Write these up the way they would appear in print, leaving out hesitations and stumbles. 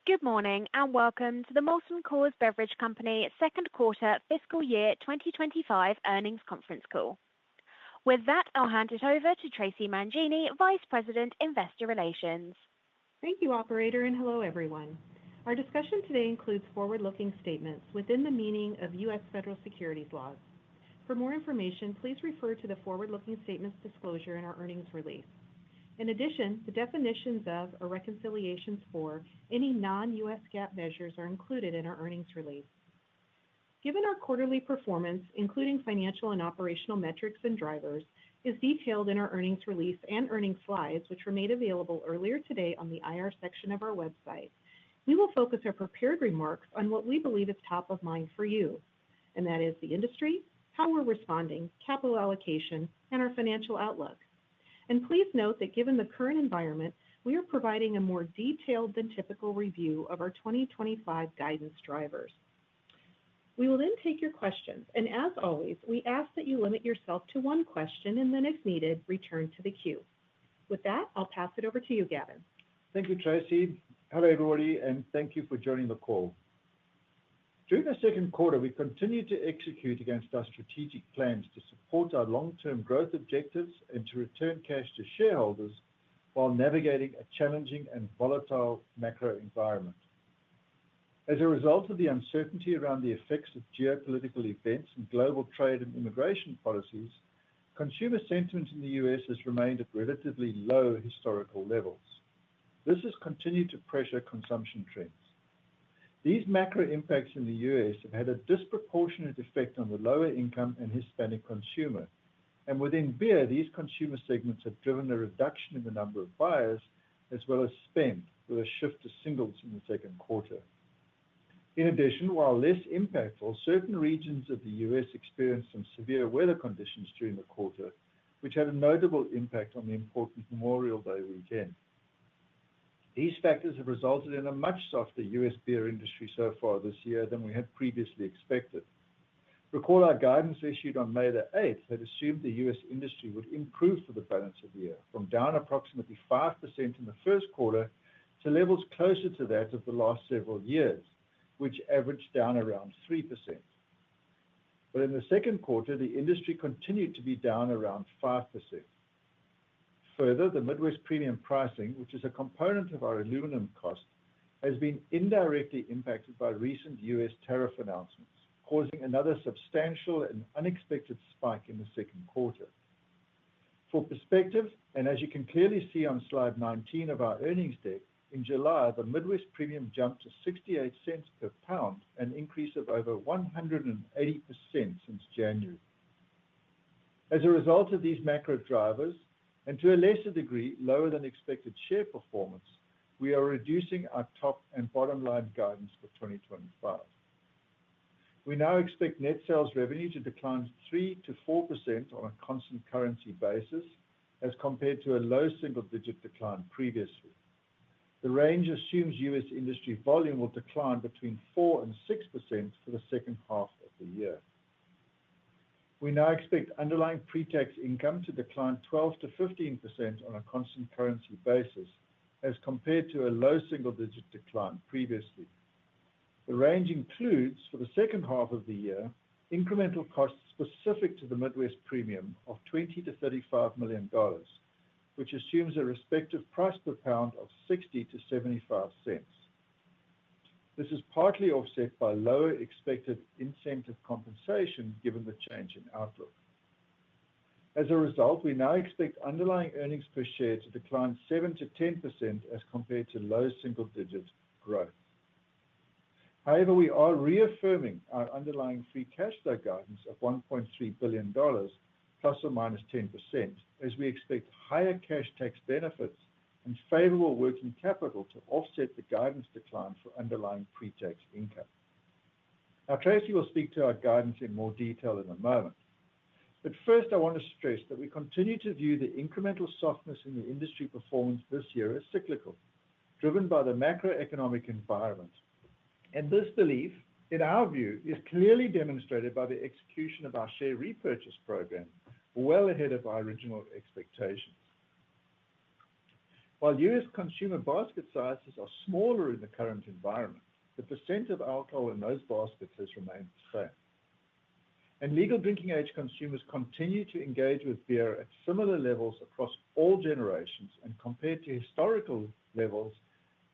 Good morning and welcome to the Molson Coors Beverage Company second quarter fiscal year 2025 earnings conference call. With that, I'll hand it over to Traci Mangini, Vice President, Investor Relations. Thank you, Operator, and hello, everyone. Our discussion today includes forward-looking statements within the meaning of U.S. federal securities laws. For more information, please refer to the forward-looking statements disclosure in our earnings release. In addition, the definitions of or reconciliations for any non-U.S. GAAP measures are included in our earnings release. Given our quarterly performance, including financial and operational metrics and drivers, is detailed in our earnings release and earnings slides, which were made available earlier today on the IR section of our website. We will focus our prepared remarks on what we believe is top of mind for you, and that is the industry, how we're responding, capital allocation, and our financial outlook. And please note that given the current environment, we are providing a more detailed than typical review of our 2025 guidance drivers. We will then take your questions, and as always, we ask that you limit yourself to one question and then, if needed, return to the queue. With that, I'll pass it over to you, Gavin. Thank you, Traci. Hello, everybody, and thank you for joining the call. During the second quarter, we continued to execute against our strategic plans to support our long-term growth objectives and to return cash to shareholders while navigating a challenging and volatile macro environment. As a result of the uncertainty around the effects of geopolitical events and global trade and immigration policies, consumer sentiment in the U.S. has remained at relatively low historical levels. This has continued to pressure consumption trends. These macro impacts in the U.S. have had a disproportionate effect on the lower income and Hispanic consumer. And within beer, these consumer segments have driven a reduction in the number of buyers as well as spend, with a shift to singles in the second quarter. In addition, while less impactful, certain regions of the U.S. experienced some severe weather conditions during the quarter, which had a notable impact on the important Memorial Day weekend. These factors have resulted in a much softer U.S. beer industry so far this year than we had previously expected. Recall our guidance issued on May the 8th had assumed the U.S. industry would improve for the balance of the year, from down approximately 5% in the first quarter to levels closer to that of the last several years, which averaged down around 3%. But in the second quarter, the industry continued to be down around 5%. Further, the Midwest premium pricing, which is a component of our aluminum cost, has been indirectly impacted by recent U.S. tariff announcements, causing another substantial and unexpected spike in the second quarter. For perspective, and as you can clearly see on slide 19 of our earnings deck, in July, the Midwest premium jumped to 68 cents per pound, an increase of over 180% since January. As a result of these macro drivers, and to a lesser degree, lower than expected share performance, we are reducing our top and bottom line guidance for 2025. We now expect net sales revenue to decline 3 to 4% on a constant currency basis, as compared to a low single-digit decline previously. The range assumes U.S. industry volume will decline between 4 and 6% for the second half of the year. We now expect underlying pre-tax income to decline 12 to 15% on a constant currency basis, as compared to a low single-digit decline previously. The range includes, for the second half of the year, incremental costs specific to the Midwest premium of $20 to $35 million, which assumes a respective price per pound of 60 to 75 cents. This is partly offset by lower expected incentive compensation given the change in outlook. As a result, we now expect underlying earnings per share to decline 7 to 10% as compared to low single-digit growth. However, we are reaffirming our underlying free cash flow guidance of $1.3 billion, plus or minus 10%, as we expect higher cash tax benefits and favorable working capital to offset the guidance decline for underlying pre-tax income. Now, Traci will speak to our guidance in more detail in a moment. But first, I want to stress that we continue to view the incremental softness in the industry performance this year as cyclical, driven by the macroeconomic environment. And this belief, in our view, is clearly demonstrated by the execution of our share repurchase program, well ahead of our original expectations. While U.S. consumer basket sizes are smaller in the current environment, the percent of alcohol in those baskets has remained the same. And legal drinking age consumers continue to engage with beer at similar levels across all generations, and compared to historical levels,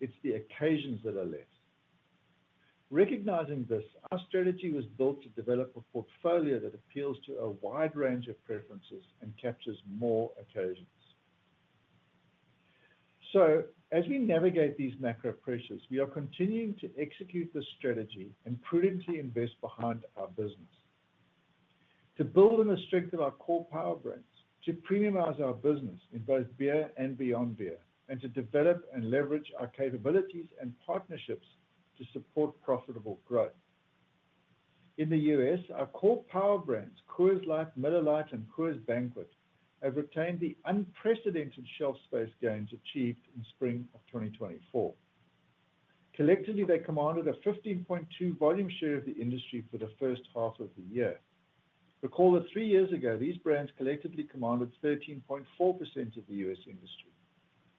it's the occasions that are less. Recognizing this, our strategy was built to develop a portfolio that appeals to a wide range of preferences and captures more occasions. So, as we navigate these macro pressures, we are continuing to execute this strategy and prudently invest behind our business. To build on the strength of our core power brands, to premiumize our business in both beer and beyond beer, and to develop and leverage our capabilities and partnerships to support profitable growth. In the US, our core power brands, Coors Light, Miller Lite, and Coors Banquet, have retained the unprecedented shelf space gains achieved in spring of 2024. Collectively, they commanded a 15.2% volume share of the industry for the first half of the year. Recall that 3 years ago, these brands collectively commanded 13.4% of the US industry.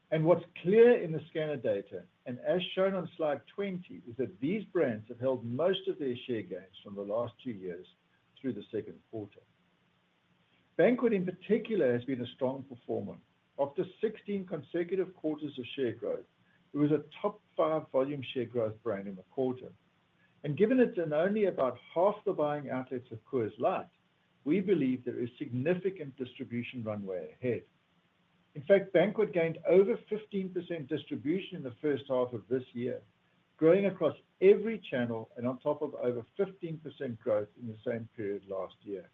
And what's clear in the scanner data, and as shown on slide 20, is that these brands have held most of their share gains from the last 2 years through the second quarter. Banquet in particular has been a strong performer. After 16 consecutive quarters of share growth, it was a top 5 volume share growth brand in the quarter. And given it's in only about half the buying outlets of Coors Light, we believe there is significant distribution runway ahead. In fact, Banquet gained over 15% distribution in the first half of this year, growing across every channel and on top of over 15% growth in the same period last year.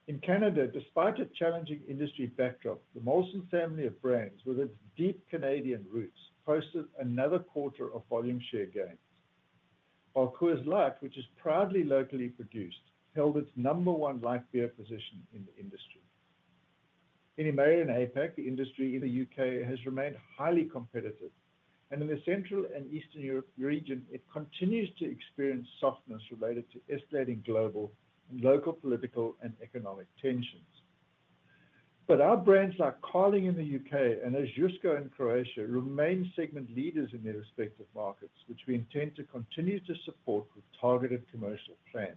In Canada, despite a challenging industry backdrop, the Molson family of brands, with its deep Canadian roots, posted another quarter of volume share gains, while Coors Light, which is proudly locally produced, held its number 1 light beer position in the industry. In EMEA and APAC, the industry in the UK has remained highly competitive, and in the Central and Eastern Europe region, it continues to experience softness related to escalating global and local political and economic tensions. But our brands like Carling in the UK and Ožujsko in Croatia remain segment leaders in their respective markets, which we intend to continue to support with targeted commercial plans.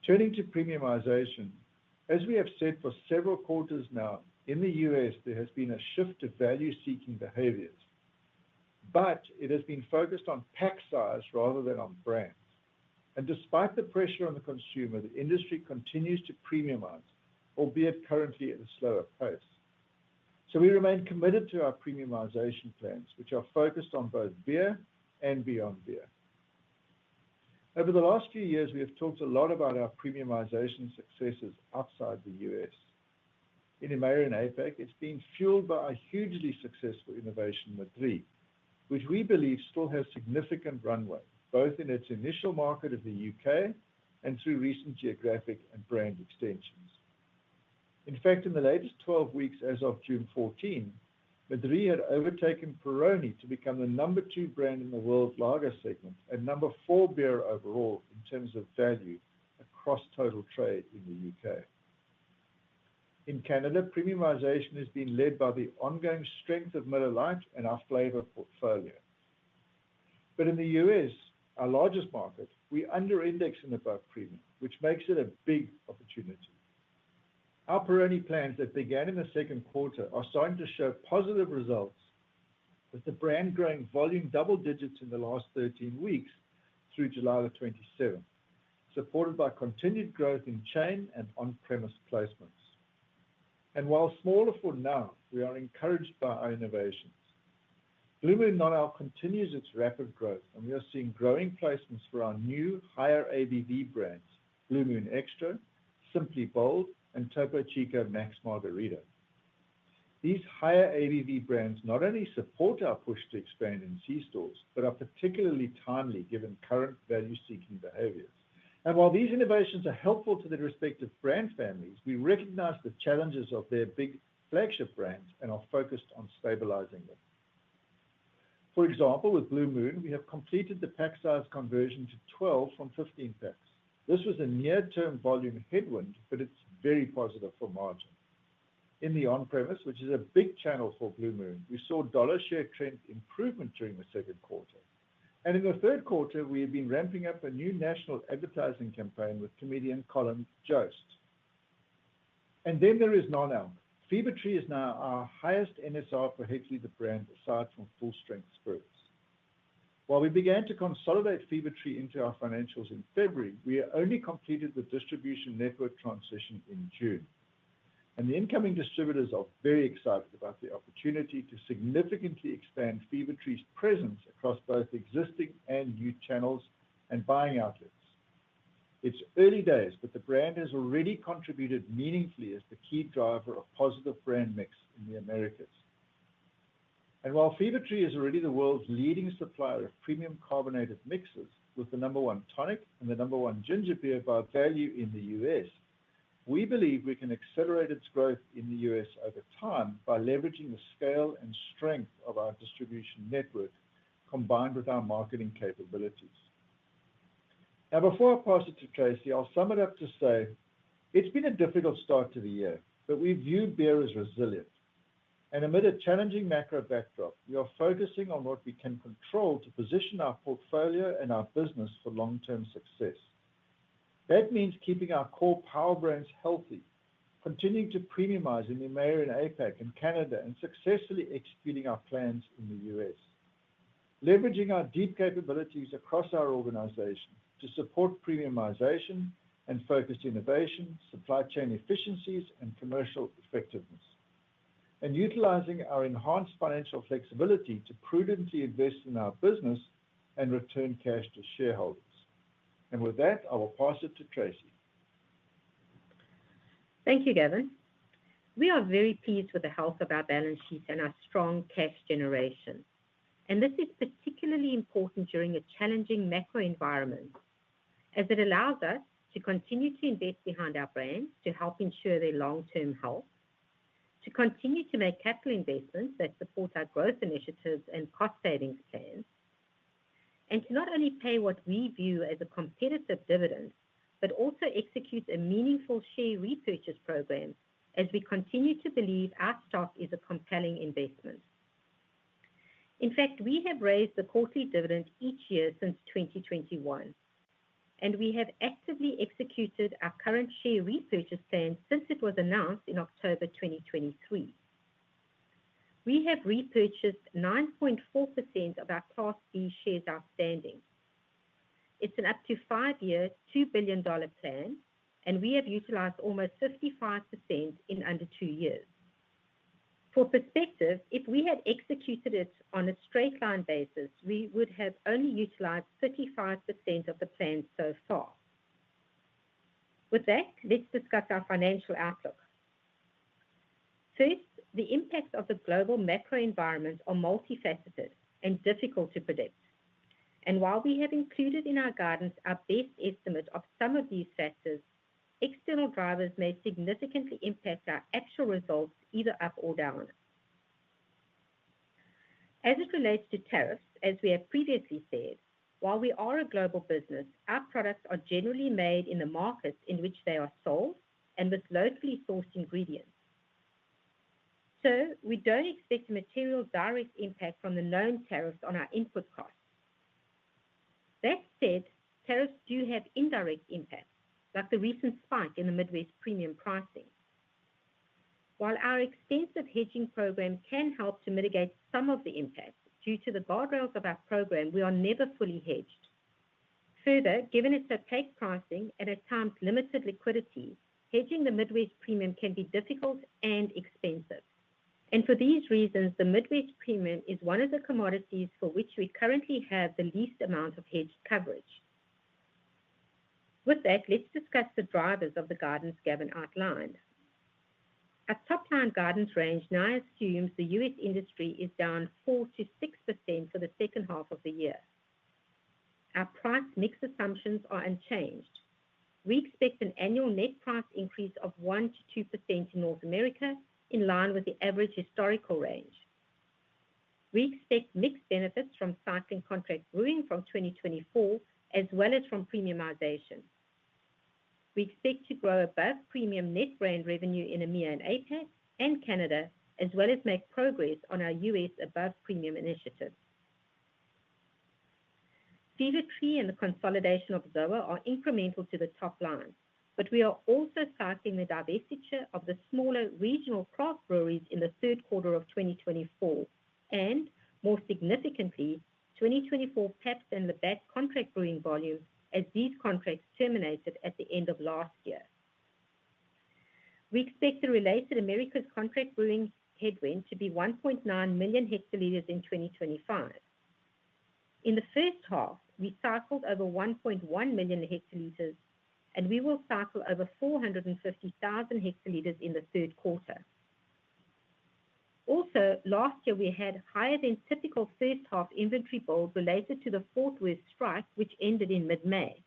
Turning to premiumization, as we have said for several quarters now, in the US there has been a shift to value-seeking behaviors, but it has been focused on pack size rather than on brands. And despite the pressure on the consumer, the industry continues to premiumize, albeit currently at a slower pace. So we remain committed to our premiumization plans, which are focused on both beer and beyond beer. Over the last few years, we have talked a lot about our premiumization successes outside the US. In EMEA and APAC, it's been fueled by a hugely successful innovation, Madrí, which we believe still has significant runway, both in its initial market of the UK and through recent geographic and brand extensions. In fact, in the latest 12 weeks as of June 14, Madrí had overtaken Peroni to become the number 2 brand in the world lager segment and number 4 beer overall in terms of value across total trade in the UK. In Canada, premiumization has been led by the ongoing strength of Miller Lite and our flavor portfolio. But in the US, our largest market, we under-index in above premium, which makes it a big opportunity. Our Peroni plans that began in the second quarter are starting to show positive results, with the brand growing volume double digits in the last 13 weeks through July the 27th, supported by continued growth in chain and on-premise placements. And while smaller for now, we are encouraged by our innovations. Blue Moon Non-Al continues its rapid growth, and we are seeing growing placements for our new higher ABV brands, Blue Moon Extra, Simply Bold, and Topo Chico Max Margarita. These higher ABV brands not only support our push to expand in C-stores, but are particularly timely given current value-seeking behaviors. And while these innovations are helpful to their respective brand families, we recognize the challenges of their big flagship brands and are focused on stabilizing them. For example, with Blue Moon, we have completed the pack size conversion to 12 from 15 packs. This was a near-term volume headwind, but it's very positive for margin. In the on-premise, which is a big channel for Blue Moon, we saw dollar share trend improvement during the second quarter. And in the third quarter, we have been ramping up a new national advertising campaign with comedian Colin Jost. And then there is non-alc. Fever-Tree is now our highest NSR per hectoliter brand aside from full-strength spirits. While we began to consolidate Fever-Tree into our financials in February, we only completed the distribution network transition in June. And the incoming distributors are very excited about the opportunity to significantly expand Fever-Tree's presence across both existing and new channels and buying outlets. It's early days, but the brand has already contributed meaningfully as the key driver of positive brand mix in the Americas. And while Fever-Tree is already the world's leading supplier of premium carbonated mixes, with the #1 tonic and the #1 ginger beer by value in the US, we believe we can accelerate its growth in the US over time by leveraging the scale and strength of our distribution network combined with our marketing capabilities. Now, before I pass it to Tracy, I'll sum it up to say it's been a difficult start to the year, but we view beer as resilient. And amid a challenging macro backdrop, we are focusing on what we can control to position our portfolio and our business for long-term success. That means keeping our core power brands healthy, continuing to premiumize in the EMEA and APAC and Canada, and successfully executing our plans in the US. Leveraging our deep capabilities across our organization to support premiumization and focused innovation, supply chain efficiencies, and commercial effectiveness. And utilizing our enhanced financial flexibility to prudently invest in our business and return cash to shareholders. And with that, I will pass it to Tracy. Thank you, Gavin. We are very pleased with the health of our balance sheet and our strong cash generation. And this is particularly important during a challenging macro environment, as it allows us to continue to invest behind our brands to help ensure their long-term health, to continue to make capital investments that support our growth initiatives and cost savings plans, and to not only pay what we view as a competitive dividend, but also execute a meaningful share repurchase program as we continue to believe our stock is a compelling investment. In fact, we have raised the quarterly dividend each year since 2021, and we have actively executed our current share repurchase plan since it was announced in October 2023. We have repurchased 9.4% of our Class B shares outstanding. It's an up to 5-year, $2 billion plan, and we have utilized almost 55% in under 2 years. For perspective, if we had executed it on a straight line basis, we would have only utilized 35% of the plan so far. With that, let's discuss our financial outlook. First, the impacts of the global macro environment are multifaceted and difficult to predict. And while we have included in our guidance our best estimate of some of these factors, external drivers may significantly impact our actual results either up or down. As it relates to tariffs, as we have previously said, while we are a global business, our products are generally made in the markets in which they are sold and with locally sourced ingredients. So we don't expect a material direct impact from the known tariffs on our input costs. That said, tariffs do have indirect impacts, like the recent spike in the Midwest premium pricing. While our extensive hedging program can help to mitigate some of the impacts, due to the guardrails of our program, we are never fully hedged. Further, given its opaque pricing and at times limited liquidity, hedging the Midwest premium can be difficult and expensive. And for these reasons, the Midwest premium is one of the commodities for which we currently have the least amount of hedged coverage. With that, let's discuss the drivers of the guidance Gavin outlined. Our top-line guidance range now assumes the U.S. industry is down 4 to 6% for the second half of the year. Our price mix assumptions are unchanged. We expect an annual net price increase of 1 to 2% in North America, in line with the average historical range. We expect mixed benefits from cycling contract brewing from 2024, as well as from premiumization. We expect to grow above premium net brand revenue in EMEA and APAC, and Canada, as well as make progress on our U.S. above premium initiative. Fever-Tree and the consolidation of ZOA are incremental to the top line, but we are also cycling the divestiture of the smaller regional craft breweries in the third quarter of 2024, and more significantly, 2024 Pabst and Labatt contract brewing volume as these contracts terminated at the end of last year. We expect the related Americas contract brewing headwind to be 1.9 million hectoliters in 2025. In the first half, we cycled over 1.1 million hectoliters, and we will cycle over 450,000 hectoliters in the third quarter. Also, last year we had higher than typical first half inventory build related to the Fort Worth strike, which ended in mid-May.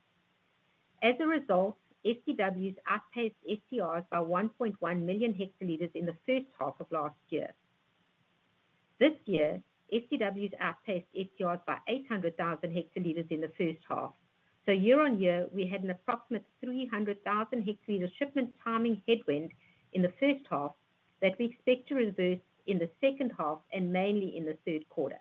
As a result, STWs outpaced STRs by 1.1 million hectoliters in the first half of last year. This year, STWs outpaced STRs by 800,000 hectoliters in the first half. So year on year, we had an approximate 300,000 hectoliter shipment timing headwind in the first half that we expect to reverse in the second half and mainly in the third quarter.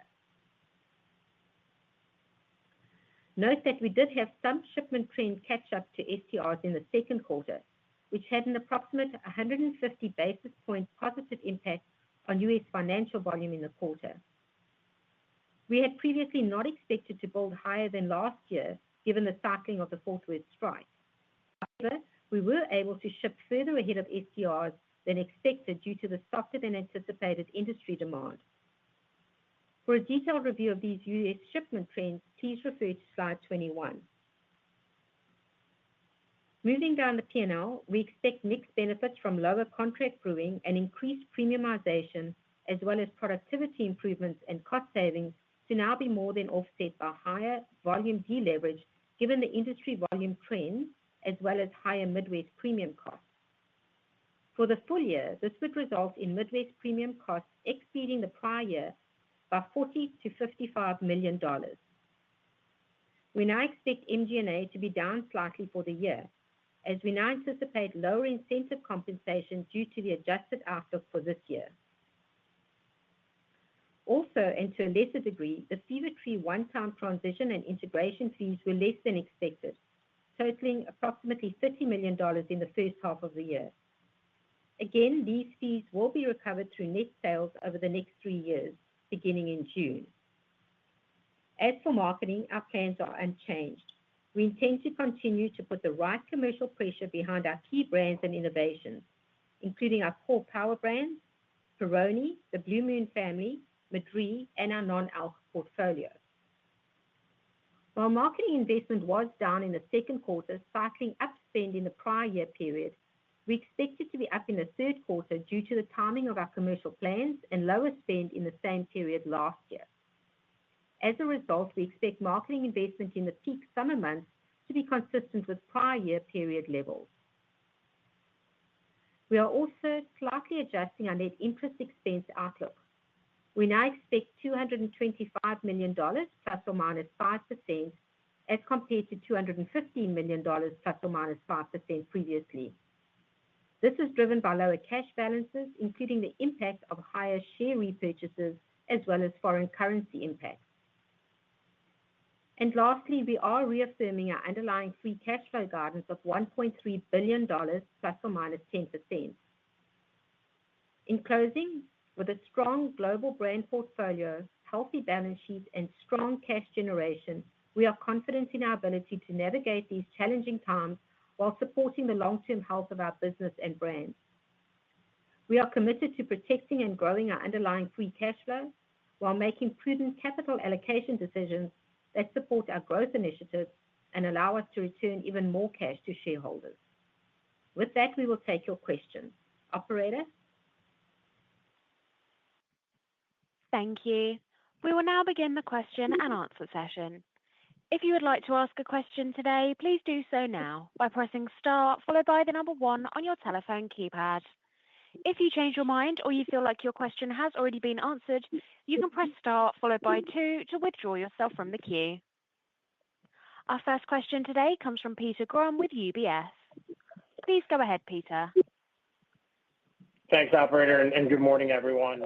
Note that we did have some shipment trend catch up to STRs in the second quarter, which had an approximate 150 basis point positive impact on U.S. financial volume in the quarter. We had previously not expected to build higher than last year, given the cycling of the Fort Worth strike. However, we were able to ship further ahead of STRs than expected due to the softer than anticipated industry demand. For a detailed review of these U.S. shipment trends, please refer to slide 21. Moving down the P&L, we expect mixed benefits from lower contract brewing and increased premiumization, as well as productivity improvements and cost savings to now be more than offset by higher volume deleverage given the industry volume trends, as well as higher Midwest premium costs. For the full year, this would result in Midwest premium costs exceeding the prior year by $40 to $55 million. We now expect MG&A to be down slightly for the year, as we now anticipate lower incentive compensation due to the adjusted outlook for this year. Also, and to a lesser degree, the Fever-Tree one-time transition and integration fees were less than expected, totaling approximately $30 million in the first half of the year. Again, these fees will be recovered through net sales over the next 3 years, beginning in June. As for marketing, our plans are unchanged. We intend to continue to put the right commercial pressure behind our key brands and innovations, including our core power brands, Peroni, the Blue Moon family, Madrí, and our non-alc portfolio. While marketing investment was down in the second quarter, cycling up spend in the prior year period, we expect it to be up in the third quarter due to the timing of our commercial plans and lower spend in the same period last year. As a result, we expect marketing investment in the peak summer months to be consistent with prior year period levels. We are also slightly adjusting our net interest expense outlook. We now expect $225 million plus or minus 5%, as compared to $215 million plus or minus 5% previously. This is driven by lower cash balances, including the impact of higher share repurchases, as well as foreign currency impacts. And lastly, we are reaffirming our underlying free cash flow guidance of $1.3 billion plus or minus 10%. In closing, with a strong global brand portfolio, healthy balance sheet, and strong cash generation, we are confident in our ability to navigate these challenging times while supporting the long-term health of our business and brands. We are committed to protecting and growing our underlying free cash flow while making prudent capital allocation decisions that support our growth initiatives and allow us to return even more cash to shareholders. With that, we will take your questions. Operator? Thank you. We will now begin the question and answer session. If you would like to ask a question today, please do so now by pressing star followed by the number 1 on your telephone keypad. If you change your mind or you feel like your question has already been answered, you can press star followed by 2 to withdraw yourself from the queue. Our first question today comes from Peter Grom with UBS. Please go ahead, Peter. Thanks, operator, and good morning, everyone.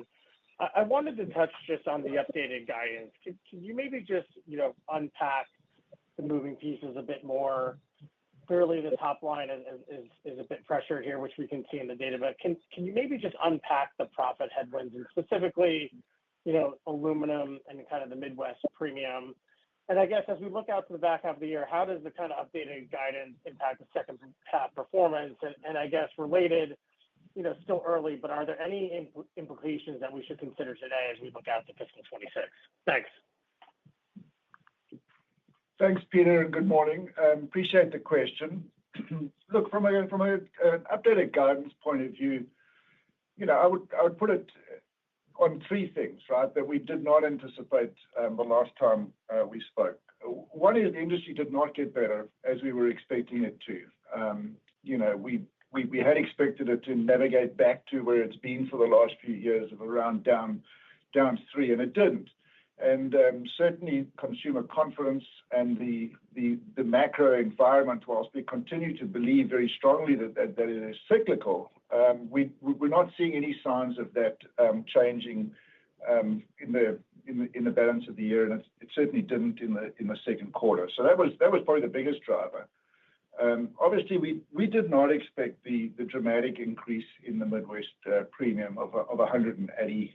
I wanted to touch just on the updated guidance. Can you maybe just, unpack the moving pieces a bit more? Clearly, the top line is a bit pressured here, which we can see in the data, but can you maybe just unpack the profit headwinds and specifically, aluminum and kind of the Midwest premium? And I guess as we look out to the back half of the year, how does the kind of updated guidance impact the second half performance? And I guess related, still early, but are there any implications that we should consider today as we look out to fiscal 26? Thanks. Thanks, Peter, and good morning. Appreciate the question. Look, from an updated guidance point of view, I would put it on three things, right, that we did not anticipate the last time we spoke. One is the industry did not get better as we were expecting it to. We had expected it to navigate back to where it's been for the last few years of around down 3, and it didn't. And certainly consumer confidence and the macro environment, whilst we continue to believe very strongly that it is cyclical, we're not seeing any signs of that changing in the balance of the year, and it certainly didn't in the second quarter. So that was probably the biggest driver. Obviously, we did not expect the dramatic increase in the Midwest premium of 180%,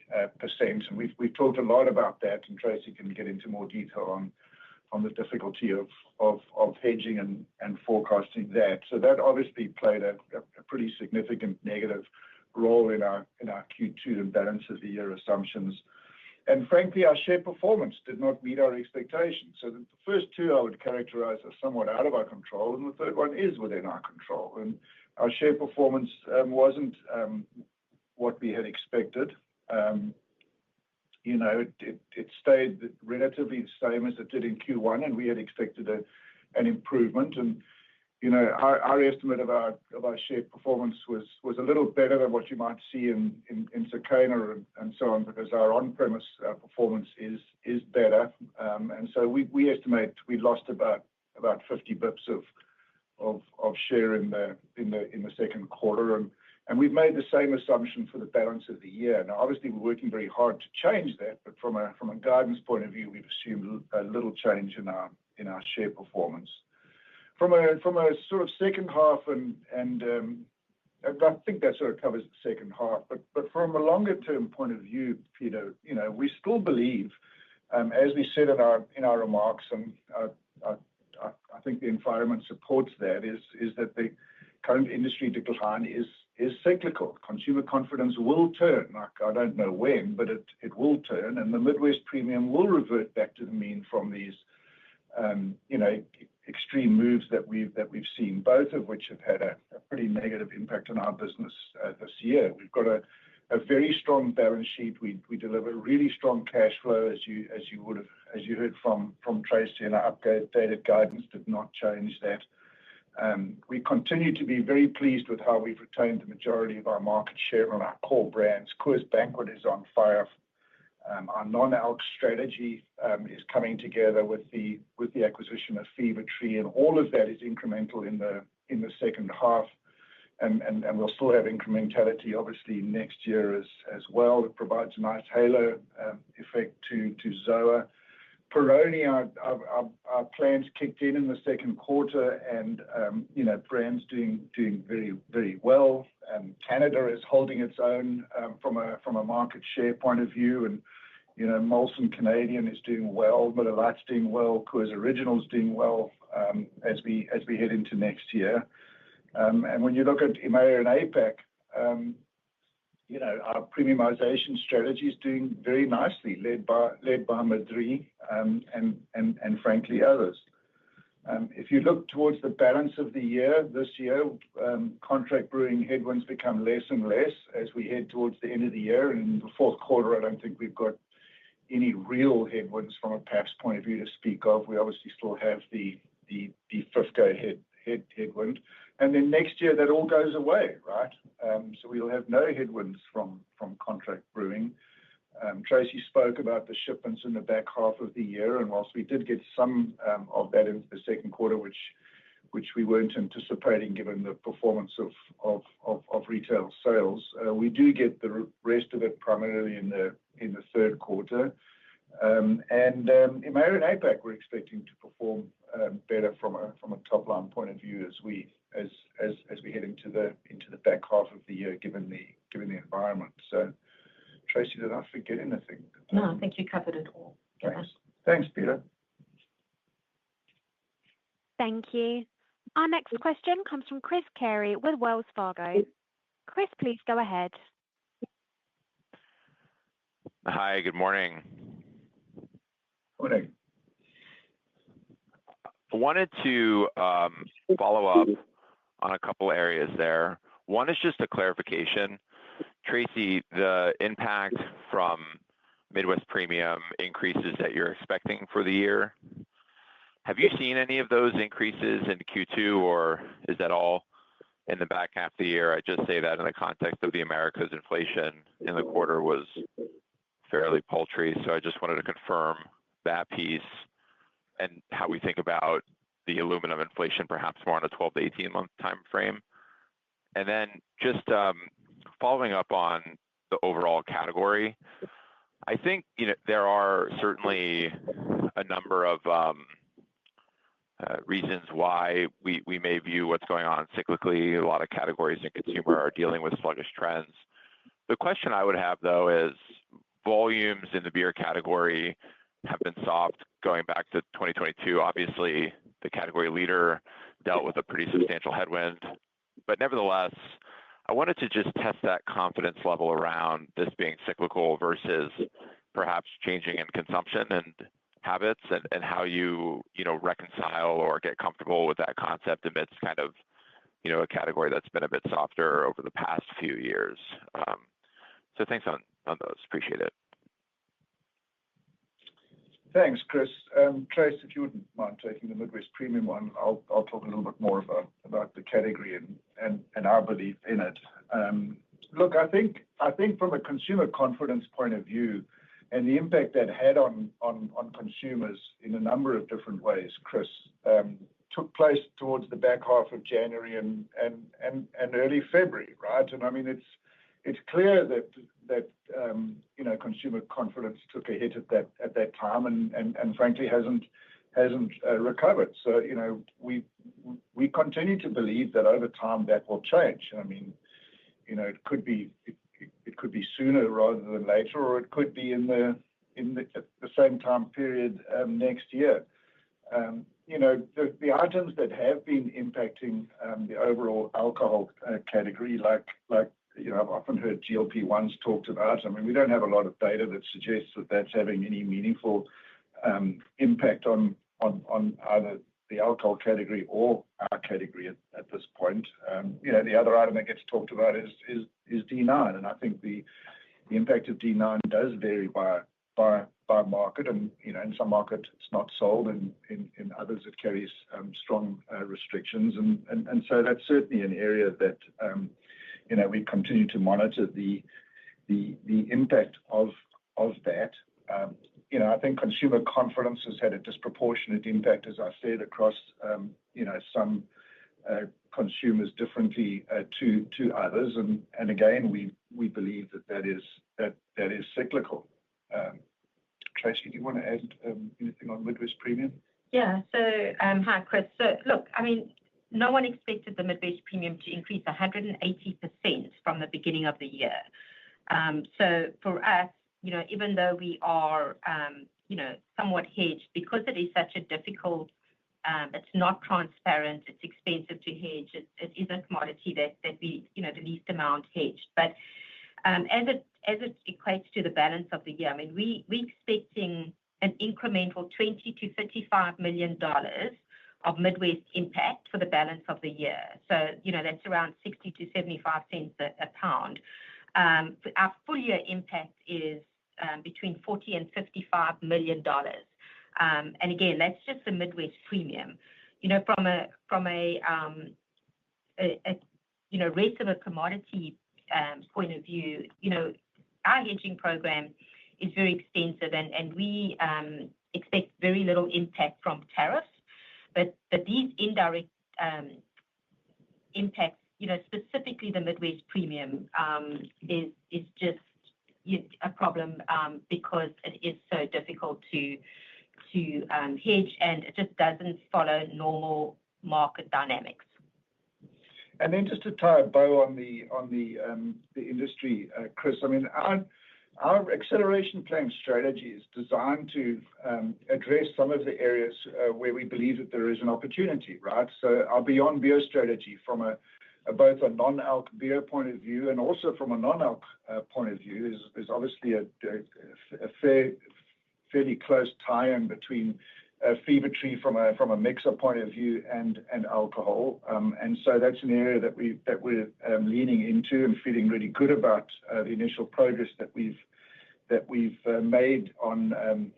and we've talked a lot about that, and Tracy can get into more detail on the difficulty of hedging and forecasting that. So that obviously played a pretty significant negative role in our Q2 and balance of the year assumptions. And frankly, our share performance did not meet our expectations. So the first two I would characterize as somewhat out of our control, and the third one is within our control. And our share performance wasn't what we had expected. It stayed relatively the same as it did in Q1, and we had expected an improvement. And our estimate of our share performance was a little better than what you might see in Circana and so on, because our on-premise performance is better. And so we estimate we lost about 50 bips of share in the second quarter, and we've made the same assumption for the balance of the year. Now, obviously, we're working very hard to change that, but from a guidance point of view, we've assumed a little change in our share performance. From a sort of second half, and I think that sort of covers the second half, but from a longer term point of view, Peter, we still believe, as we said in our remarks, and I think the environment supports that, is that the current industry decline is cyclical. Consumer confidence will turn. I don't know when, but it will turn, and the Midwest premium will revert back to the mean from these extreme moves that we've seen, both of which have had a pretty negative impact on our business this year. We've got a very strong balance sheet. We deliver really strong cash flow, as you heard from Tracy, and our updated guidance did not change that. We continue to be very pleased with how we've retained the majority of our market share on our core brands. Coors Banquet is on fire. Our non-alc strategy is coming together with the acquisition of Fever-Tree, and all of that is incremental in the second half, and we'll still have incrementality, obviously, next year as well. It provides a nice halo effect to ZOA. Peroni, our plans kicked in the second quarter, and brands doing very, very well. Canada is holding its own from a market share point of view, and Molson Canadian is doing well, Miller Lite's doing well, Coors Original's doing well as we head into next year. And when you look at EMEA and APAC, our premiumization strategy is doing very nicely, led by Madrí and frankly others. If you look towards the balance of the year, this year, contract brewing headwinds become less and less as we head towards the end of the year. And in the fourth quarter, I don't think we've got any real headwinds from a PAPS point of view to speak of. We obviously still have the FIFCO headwind. And then next year, that all goes away, right? So we'll have no headwinds from contract brewing. Tracy spoke about the shipments in the back half of the year, and whilst we did get some of that into the second quarter, which which we weren't anticipating given the performance of retail sales. We do get the rest of it primarily in the third quarter. And in EMEA and APAC, we're expecting to perform better from a top line point of view as we head into the back half of the year, given the environment. So, Tracy, did I forget anything? No, I think you covered it all. Thanks, Peter. Thank you. Our next question comes from Chris Carey with Wells Fargo. Chris, please go ahead. Hi, good morning. Morning. I wanted to follow up on a couple areas there. One is just a clarification. Tracy, the impact from Midwest premium increases that you're expecting for the year, have you seen any of those increases in Q2, or is that all in the back half of the year? I just say that in the context of the Americas inflation in the quarter was fairly paltry. So I just wanted to confirm that piece and how we think about the aluminum inflation, perhaps more on a 12 to 18 month time frame. And then just following up on the overall category, I think there are certainly a number of reasons why we may view what's going on cyclically. A lot of categories in consumer are dealing with sluggish trends. The question I would have, though, is volumes in the beer category have been soft going back to 2022. Obviously, the category leader dealt with a pretty substantial headwind. But nevertheless, I wanted to just test that confidence level around this being cyclical versus perhaps changing in consumption and habits, and how you reconcile or get comfortable with that concept amidst kind of a category that's been a bit softer over the past few years. So thanks on those. Appreciate it. Thanks, Chris. Trace, if you wouldn't mind taking the Midwest Premium one, I'll talk a little bit more about the category and our belief in it. Look, I think from a consumer confidence point of view and the impact that had on consumers in a number of different ways, Chris, took place towards the back half of January and early February, right? And I mean, it's clear that consumer confidence took a hit at that time and frankly hasn't recovered. So we continue to believe that over time that will change. I mean, it could be sooner rather than later, or it could be at the same time period next year. The items that have been impacting the overall alcohol category, like I've often heard GLP-1s talked about. I mean, we don't have a lot of data that suggests that that's having any meaningful impact on either the alcohol category or our category at this point. The other item that gets talked about is D9, and I think the impact of D9 does vary by market, and in some markets it's not sold, and in others it carries strong restrictions, and so that's certainly an area that we continue to monitor the impact of that. I think consumer confidence has had a disproportionate impact, as I said, across some consumers differently to others, and again we believe that is cyclical. Tracy, do you want to add anything on Midwest Premium? Yeah. So hi, Chris. So look, I mean, no one expected the Midwest Premium to increase 180% from the beginning of the year. So for us, even though we are, somewhat hedged, because it is such a difficult, it's not transparent, it's expensive to hedge, it is a commodity that we, the least amount hedged. But as it equates to the balance of the year, I mean, we're expecting an incremental $20 to $35 million of Midwest impact for the balance of the year. So, that's around 60 to 75 cents a pound. Our full year impact is between $40 and $55 million. And again, that's just the Midwest Premium. From a rest of a commodity point of view, our hedging program is very extensive, and we expect very little impact from tariffs. But these indirect impacts, specifically the Midwest premium, is just a problem because it is so difficult to hedge, and it just doesn't follow normal market dynamics. And then just to tie a bow on the industry, Chris, I mean, our acceleration plan strategy is designed to address some of the areas where we believe that there is an opportunity, right? So our Beyond Beer strategy from both a non-alc beer point of view and also from a non-alc point of view is obviously a fairly close tie-in between Fever-Tree from a mixer point of view and alcohol. And so that's an area that we're leaning into and feeling really good about the initial progress that we've made on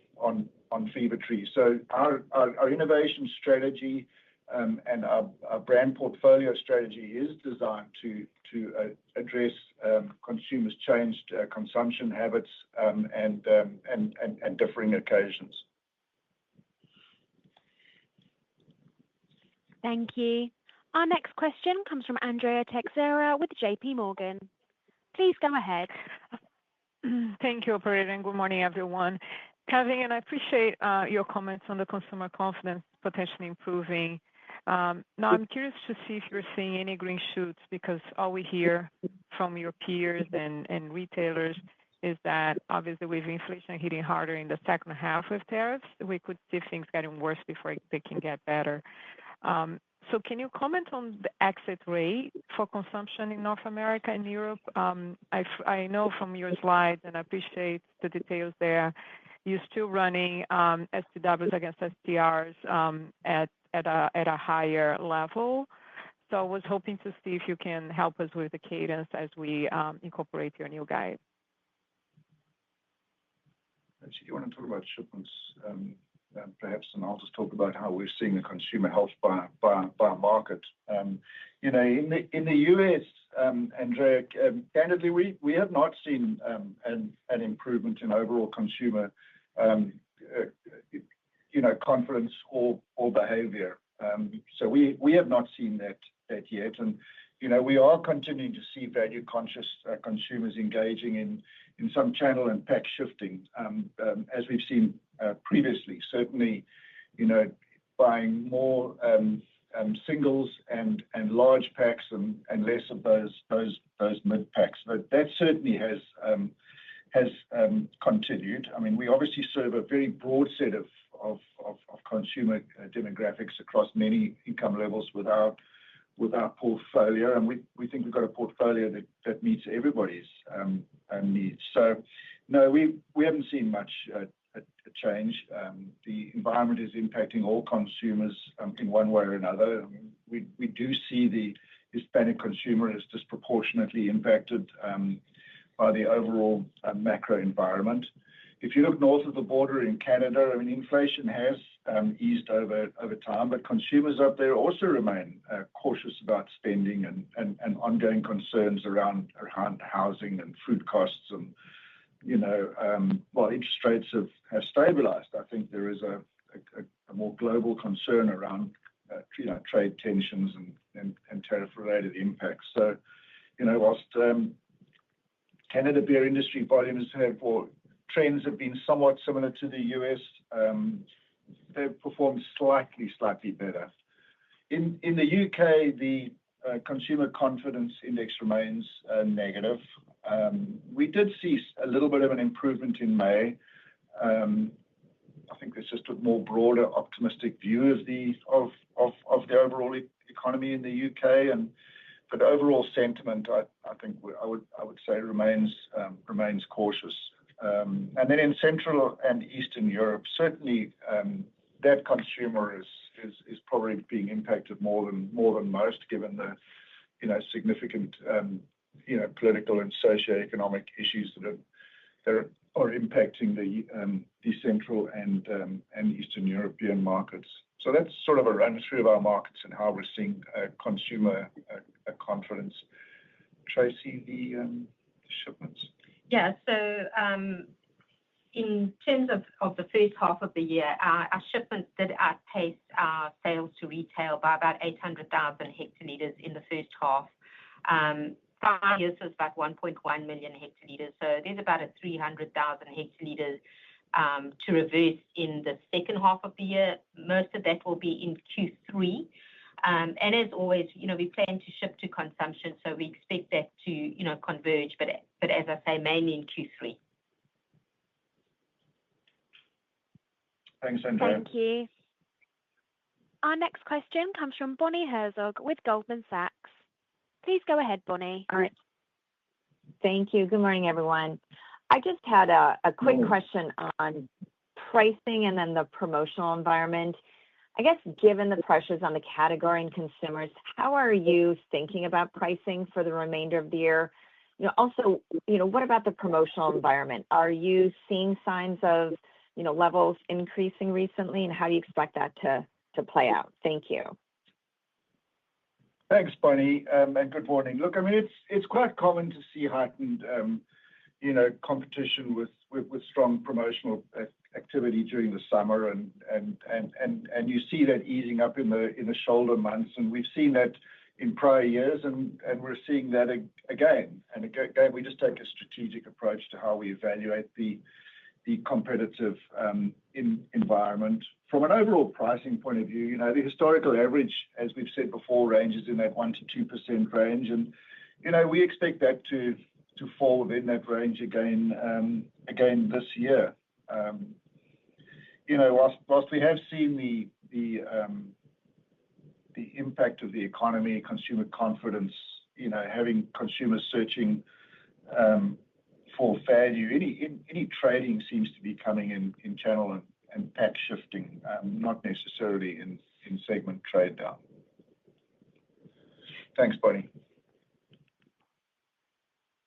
Fever-Tree. So our innovation strategy and our brand portfolio strategy is designed to address consumers' changed consumption habits and differing occasions. Thank you. Our next question comes from Andrea Teixeira with JP Morgan. Please go ahead. Thank you, Operator, and good morning, everyone. Kevin, and I appreciate your comments on the consumer confidence potentially improving. Now, I'm curious to see if you're seeing any green shoots, because all we hear from your peers and retailers is that obviously with inflation hitting harder in the second half with tariffs, we could see things getting worse before they can get better. So can you comment on the exit rate for consumption in North America and Europe? I know from your slides, and I appreciate the details there, you're still running STWs against STRs at a higher level. So I was hoping to see if you can help us with the cadence as we incorporate your new guide. Actually, you want to talk about shipments, perhaps, and I'll just talk about how we're seeing the consumer health by market. In the U.S., Andrea, candidly, we have not seen an improvement in overall consumer confidence or behavior. So we have not seen that yet. And we are continuing to see value-conscious consumers engaging in some channel and pack shifting, as we've seen previously. Certainly, buying more singles and large packs and less of those mid packs. But that certainly has continued. I mean, we obviously serve a very broad set of consumer demographics across many income levels with our portfolio, and we think we've got a portfolio that meets everybody's needs. So no, we haven't seen much a change. The environment is impacting all consumers in one way or another. We do see the Hispanic consumer is disproportionately impacted by the overall macro environment. If you look north of the border in Canada, I mean, inflation has eased over time, but consumers up there also remain cautious about spending and ongoing concerns around housing and food costs. And, while interest rates have stabilized, I think there is a more global concern around trade tensions and tariff-related impacts. So, whilst Canada beer industry volumes trends have been somewhat similar to the US, they've performed slightly better. In the UK, the consumer confidence index remains negative. We did see a little bit of an improvement in May. I think there's just a more broader optimistic view of the overall economy in the UK, but overall sentiment, I think I would say remains cautious. And then in Central and Eastern Europe, certainly that consumer is probably being impacted more than most, given the significant political and socioeconomic issues that are impacting the Central and Eastern European markets. So that's sort of a run through of our markets and how we're seeing consumer confidence. Tracy, the shipments. Yeah, so in terms of the first half of the year, our shipments did outpace our sales to retail by about 800,000 hectoliters in the first half. Prior years was about 1.1 million hectoliters. So there's about a 300,000 hectoliters to reverse in the second half of the year. Most of that will be in Q3. And as always, we plan to ship to consumption, so we expect that to, converge, but as I say, mainly in Q3. Thanks, Andrea. Thank you. Our next question comes from Bonnie Herzog with Goldman Sachs. Please go ahead, Bonnie. All right. Thank you. Good morning, everyone. I just had a quick question on pricing and then the promotional environment. I guess, given the pressures on the category and consumers, how are you thinking about pricing for the remainder of the year? Also, what about the promotional environment? Are you seeing signs of, levels increasing recently, and how do you expect that to play out? Thank you. Thanks, Bonnie, and good morning. Look, I mean, it's quite common to see heightened, competition with strong promotional activity during the summer, and you see that easing up in the shoulder months, and we've seen that in prior years, and we're seeing that again. And again, we just take a strategic approach to how we evaluate the competitive environment. From an overall pricing point of view, the historical average, as we've said before, ranges in that 1% to 2% range, and we expect that to fall within that range again this year. Whilst we have seen the impact of the economy, consumer confidence, having consumers searching for value, any trading seems to be coming in channel and pack shifting, not necessarily in segment trade down. Thanks, Bonnie.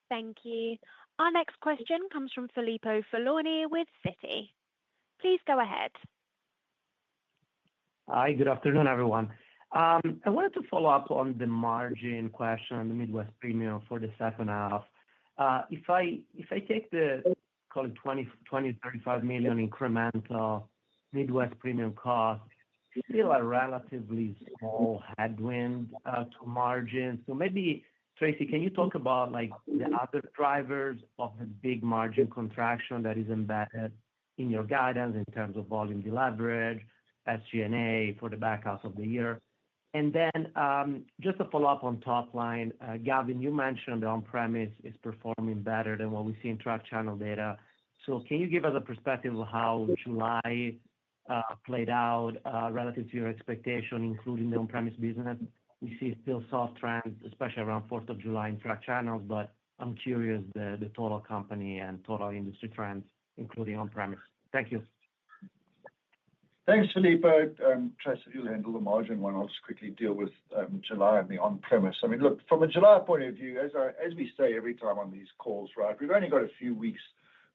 Thank you. Our next question comes from Filippo Falorni with Citi. Please go ahead. Hi, good afternoon, everyone. I wanted to follow up on the margin question on the Midwest Premium for the second half. If I take the, call it $20-$35 million incremental Midwest Premium cost, it's still a relatively small headwind to margin. So maybe, Tracy, can you talk about the other drivers of the big margin contraction that is embedded in your guidance in terms of volume deleverage, SG&A for the back half of the year? And then just to follow up on top line, Gavin, you mentioned the on-premise is performing better than what we see in track channel data. So can you give us a perspective of how July played out relative to your expectation, including the on-premise business? We see still soft trends, especially around 4th of July in track channels, but I'm curious the total company and total industry trends, including on-premise. Thank you. Thanks, Filippo. Tracy, you'll handle the margin one. I'll just quickly deal with July and the on-premise. I mean, look, from a July point of view, as we say every time on these calls, right, we've only got a few weeks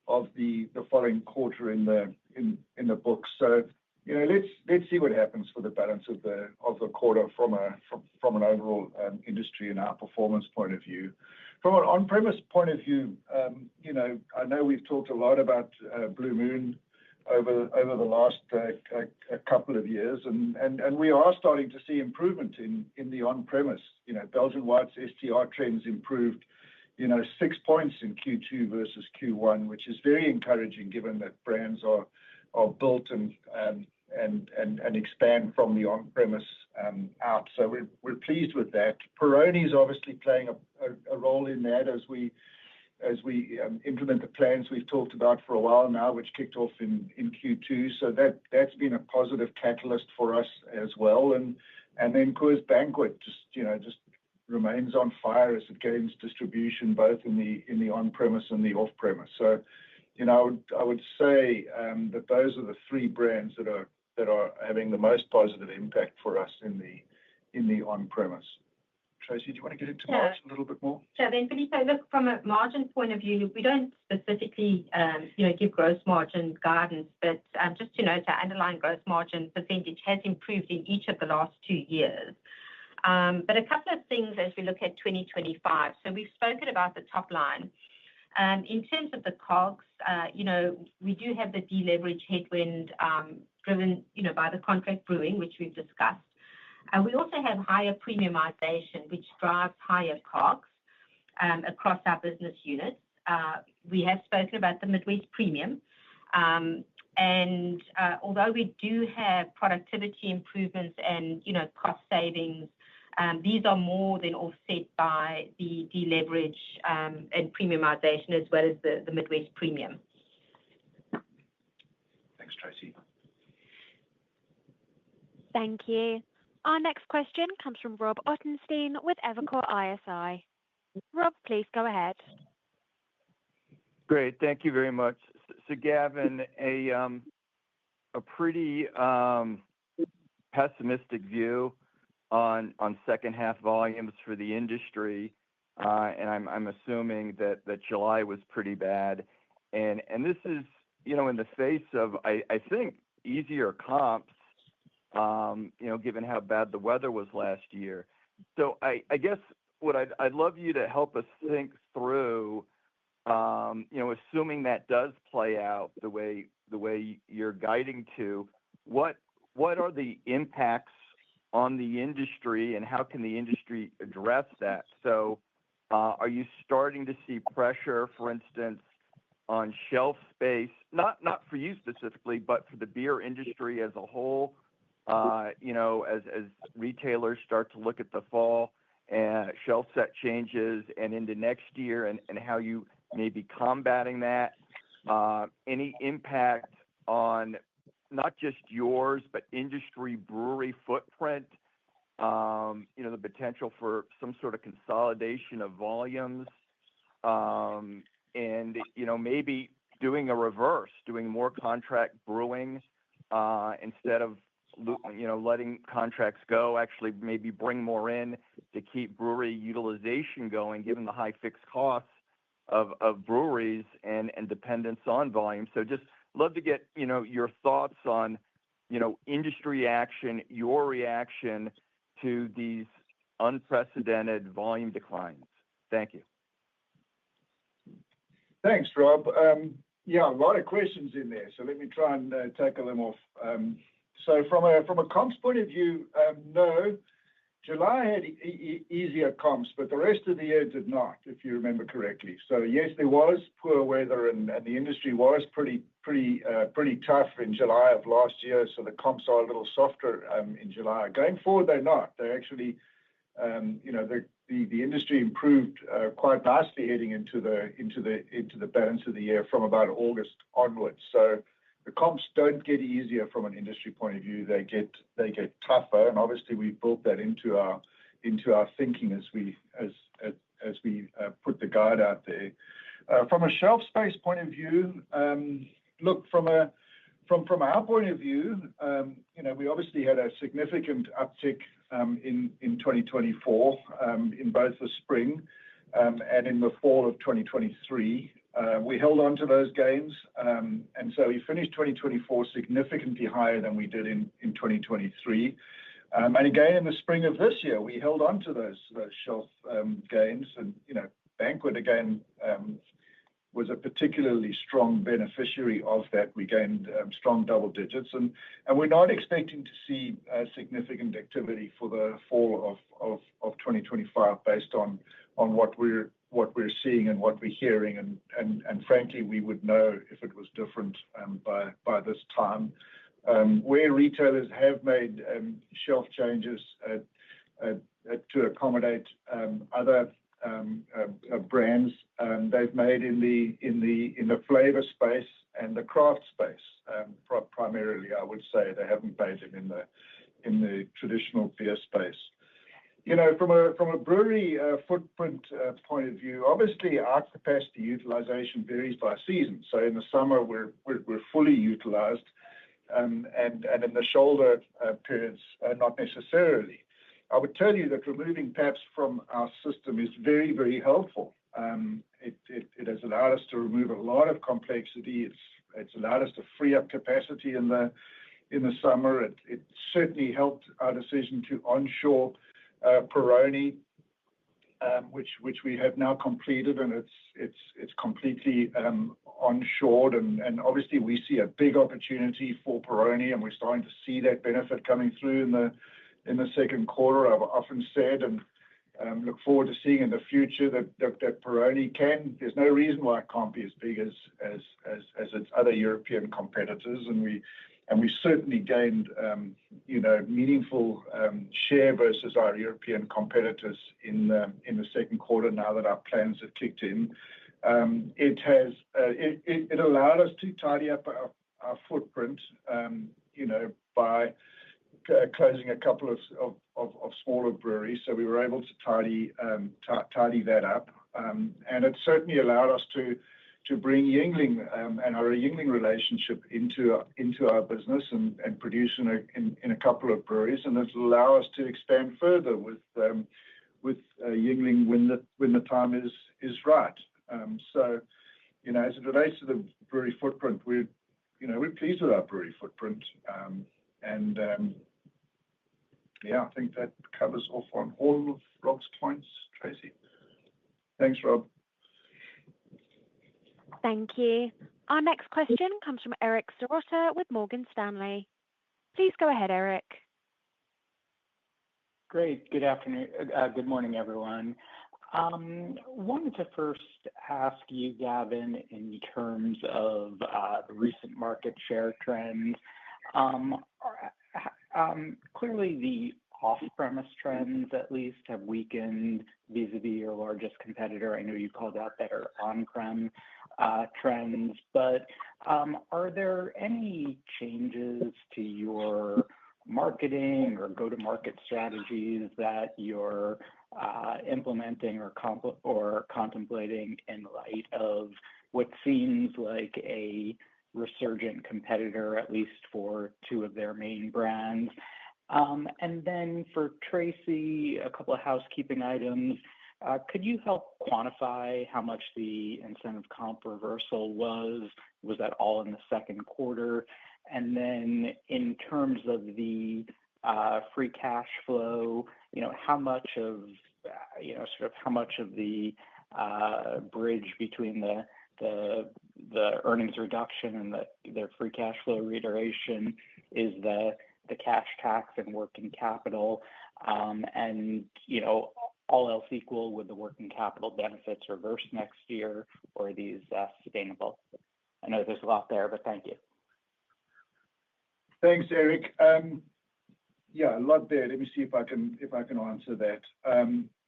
of the following quarter in the books. So, let's see what happens for the balance of the quarter from an overall industry and our performance point of view. From an on-premise point of view, I know we've talked a lot about Blue Moon over the last couple of years, and we are starting to see improvement in the on-premise. Belgian White's STR trends improved 6 points in Q2 versus Q1, which is very encouraging given that brands are built and expand from the on-premise out. So we're pleased with that. Peroni is obviously playing a role in that as we implement the plans we've talked about for a while now, which kicked off in Q2. So that's been a positive catalyst for us as well. And then Coors Banquet just remains on fire as it gains distribution both in the on-premise and the off-premise. So I would say that those are the three brands that are having the most positive impact for us in the on-premise. Tracy, do you want to get into margin a little bit more? So then, Filippo, look, from a margin point of view, we don't specifically give gross margin guidance, but just to note, our underlying gross margin percentage has improved in each of the last 2 years. But a couple of things as we look at 2025. So we've spoken about the top line. In terms of the COGS, we do have the deleverage headwind driven by the contract brewing, which we've discussed. We also have higher premiumization, which drives higher COGS across our business units. We have spoken about the Midwest Premium. And although we do have productivity improvements and cost savings, these are more than offset by the deleverage and premiumization as well as the Midwest Premium. Thanks, Tracy. Thank you. Our next question comes from Rob Ottenstein with Evercore ISI. Rob, please go ahead. Great. Thank you very much. So, Gavin, a pretty pessimistic view on second half volumes for the industry, and I'm assuming that July was pretty bad. And this is, in the face of, I think, easier comps, given how bad the weather was last year. So I guess what I'd love you to help us think through, assuming that does play out the way you're guiding to, what are the impacts on the industry and how can the industry address that? So are you starting to see pressure, for instance, on shelf space, not for you specifically, but for the beer industry as a whole, as retailers start to look at the fall and shelf set changes and into next year and how you may be combating that? Any impact on not just yours, but industry brewery footprint, the potential for some sort of consolidation of volumes, and maybe doing a reverse, doing more contract brewing instead of letting contracts go, actually maybe bring more in to keep brewery utilization going, given the high fixed costs of breweries and dependence on volume. So just love to get your thoughts on industry action, your reaction to these unprecedented volume declines. Thank you. Thanks, Rob. Yeah, a lot of questions in there, so let me try and tackle them off. So from a comps point of view, no, July had easier comps, but the rest of the year did not, if you remember correctly. So yes, there was poor weather, and the industry was pretty tough in July of last year. So the comps are a little softer in July. Going forward, they're not. They actually, the industry improved quite nicely heading into the balance of the year from about August onwards. So the comps don't get easier from an industry point of view. They get tougher, and obviously we've built that into our thinking as we put the guide out there. From a shelf space point of view, look, from our point of view, we obviously had a significant uptick in 2024 in both the spring and in the fall of 2023. We held on to those gains, and so we finished 2024 significantly higher than we did in 2023. And again, in the spring of this year, we held on to those shelf gains, and Banquet again was a particularly strong beneficiary of that. We gained strong double digits, and we're not expecting to see significant activity for the fall of 2025 based on what we're seeing and what we're hearing, and frankly, we would know if it was different by this time. Where retailers have made shelf changes to accommodate other brands, they've made in the flavor space and the craft space primarily. I would say they haven't made them in the traditional beer space. From a brewery footprint point of view, obviously our capacity utilization varies by season. So in the summer we're fully utilized, and in the shoulder periods not necessarily. I would tell you that removing PAPs from our system is very, very helpful. It has allowed us to remove a lot of complexity. It's allowed us to free up capacity in the summer. It certainly helped our decision to onshore Peroni which we have now completed, and it's completely onshored. And obviously, we see a big opportunity for Peroni, and we're starting to see that benefit coming through in the second quarter. I've often said and look forward to seeing in the future that Peroni can. There's no reason why it can't be as big as its other European competitors, and we certainly gained meaningful share versus our European competitors in the second quarter. Now that our plans have kicked in, it allowed us to tidy up our footprint, by closing a couple of smaller breweries. So we were able to tidy that up, and it certainly allowed us to bring Yuengling and our Yuengling relationship into our business and produce in a couple of breweries, and it will allow us to expand further with Yuengling when the time is right. So, as it relates to the brewery footprint, we're pleased with our brewery footprint, and I think that covers off on all of Rob's points, Tracy. Thanks, Rob. Thank you. Our next question comes from Eric Serotta with Morgan Stanley. Please go ahead, Eric. Great. Good afternoon. Good morning, everyone. Wanted to first ask you, Gavin, in terms of the recent market share trends. Clearly, the off-premise trends, at least, have weakened vis-a-vis your largest competitor. I know you called out better on-prem trends, but are there any changes to your marketing or go-to-market strategies that you're implementing or contemplating in light of what seems like a resurgent competitor, at least for two of their main brands? And then for Tracy, a couple of housekeeping items. Could you help quantify how much the incentive comp reversal was? Was that all in the second quarter? And then in terms of the free cash flow, how much of the bridge between the earnings reduction and the free cash flow reiteration is the cash tax and working capital, and all else equal, would the working capital benefits reverse next year, or are these sustainable? I know there's a lot there, but thank you. Thanks, Eric. A lot there. Let me see if I can answer that.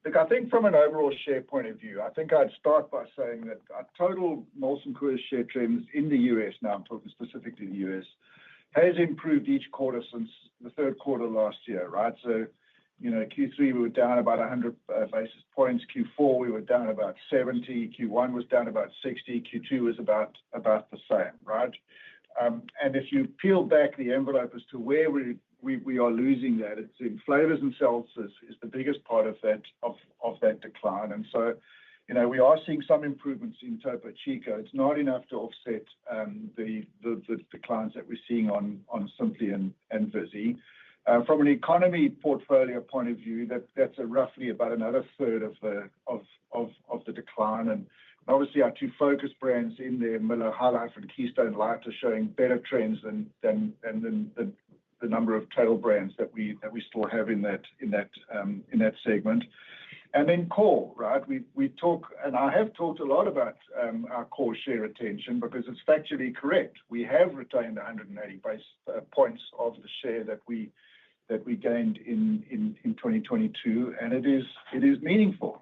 Look, I think from an overall share point of view, I think I'd start by saying that our total Molson Coors share trends in the US, now I'm talking specifically the US, has improved each quarter since the third quarter last year, right? So, Q3 we were down about 100 basis points. Q4 we were down about 70. Q1 was down about 60. Q2 was about the same, right? And if you peel back the envelope as to where we are losing that, it's in flavors and seltzers is the biggest part of that decline. And so, we are seeing some improvements in Topo Chico. It's not enough to offset the declines that we're seeing on Simply and Vizzy. From an economy portfolio point of view, that's roughly about another third of the decline. And obviously, our two focus brands in there, Miller High Life and Keystone Light, are showing better trends than the number of tail brands that we still have in that segment. And then core, right? We talk, and I have talked a lot about our core share retention because it's factually correct. We have retained 180 basis points of the share that we gained in 2022, and it is meaningful.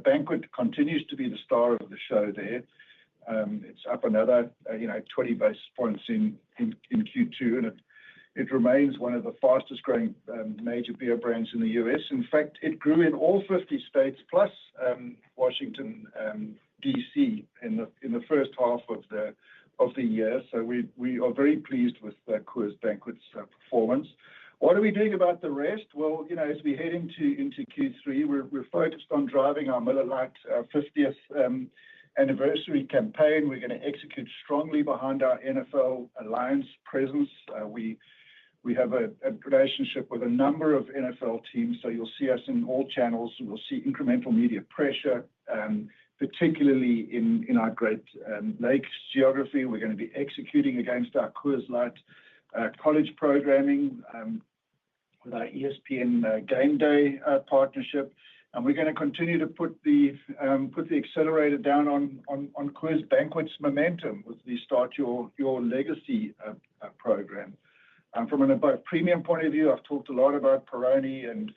Banquet continues to be the star of the show there. It's up another 20 basis points in Q2, and it remains one of the fastest growing major beer brands in the US. In fact, it grew in all 50 states plus Washington, D.C. in the first half of the year. So we are very pleased with Coors Banquet's performance. What are we doing about the rest? Well, as we head into Q3, we're focused on driving our Miller Lite 50th anniversary campaign. We're going to execute strongly behind our NFL Alliance presence. We We have a relationship with a number of NFL teams, so you'll see us in all channels. We'll see incremental media pressure, particularly in our Great Lakes geography. We're going to be executing against our Coors Light college programming with our ESPN Game Day partnership. And we're going to continue to put the accelerator down on Coors Banquet's momentum with the Start Your Legacy program. From an above premium point of view, I've talked a lot about Peroni and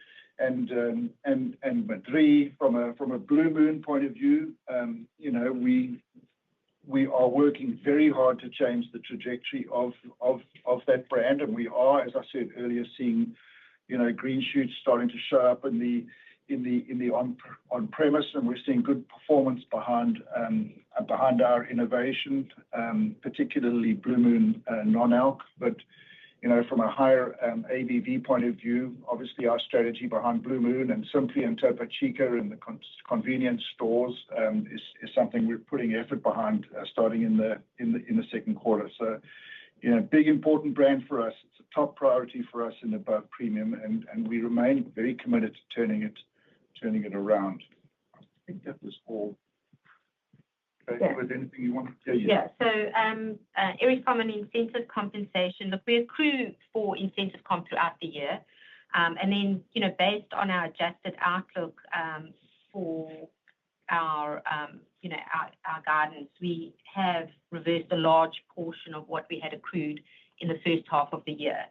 Madrí. From a Blue Moon point of view, we are working very hard to change the trajectory of that brand, and we are, as I said earlier, seeing green shoots starting to show up in the on-premise, and we're seeing good performance behind our innovation, particularly Blue Moon non-alc. But from a higher ABV point of view, obviously our strategy behind Blue Moon and Simply and Topo Chico in the convenience stores is something we're putting effort behind starting in the second quarter. So, big important brand for us. It's a top priority for us in above premium, and we remain very committed to turning it around. I think that was all. Yeah. Was there anything you want to say? Yeah. So, Eric, from an incentive compensation, look, we accrue for incentive comp throughout the year. And then, based on our adjusted outlook for our guidance, we have reversed a large portion of what we had accrued in the first half of the year.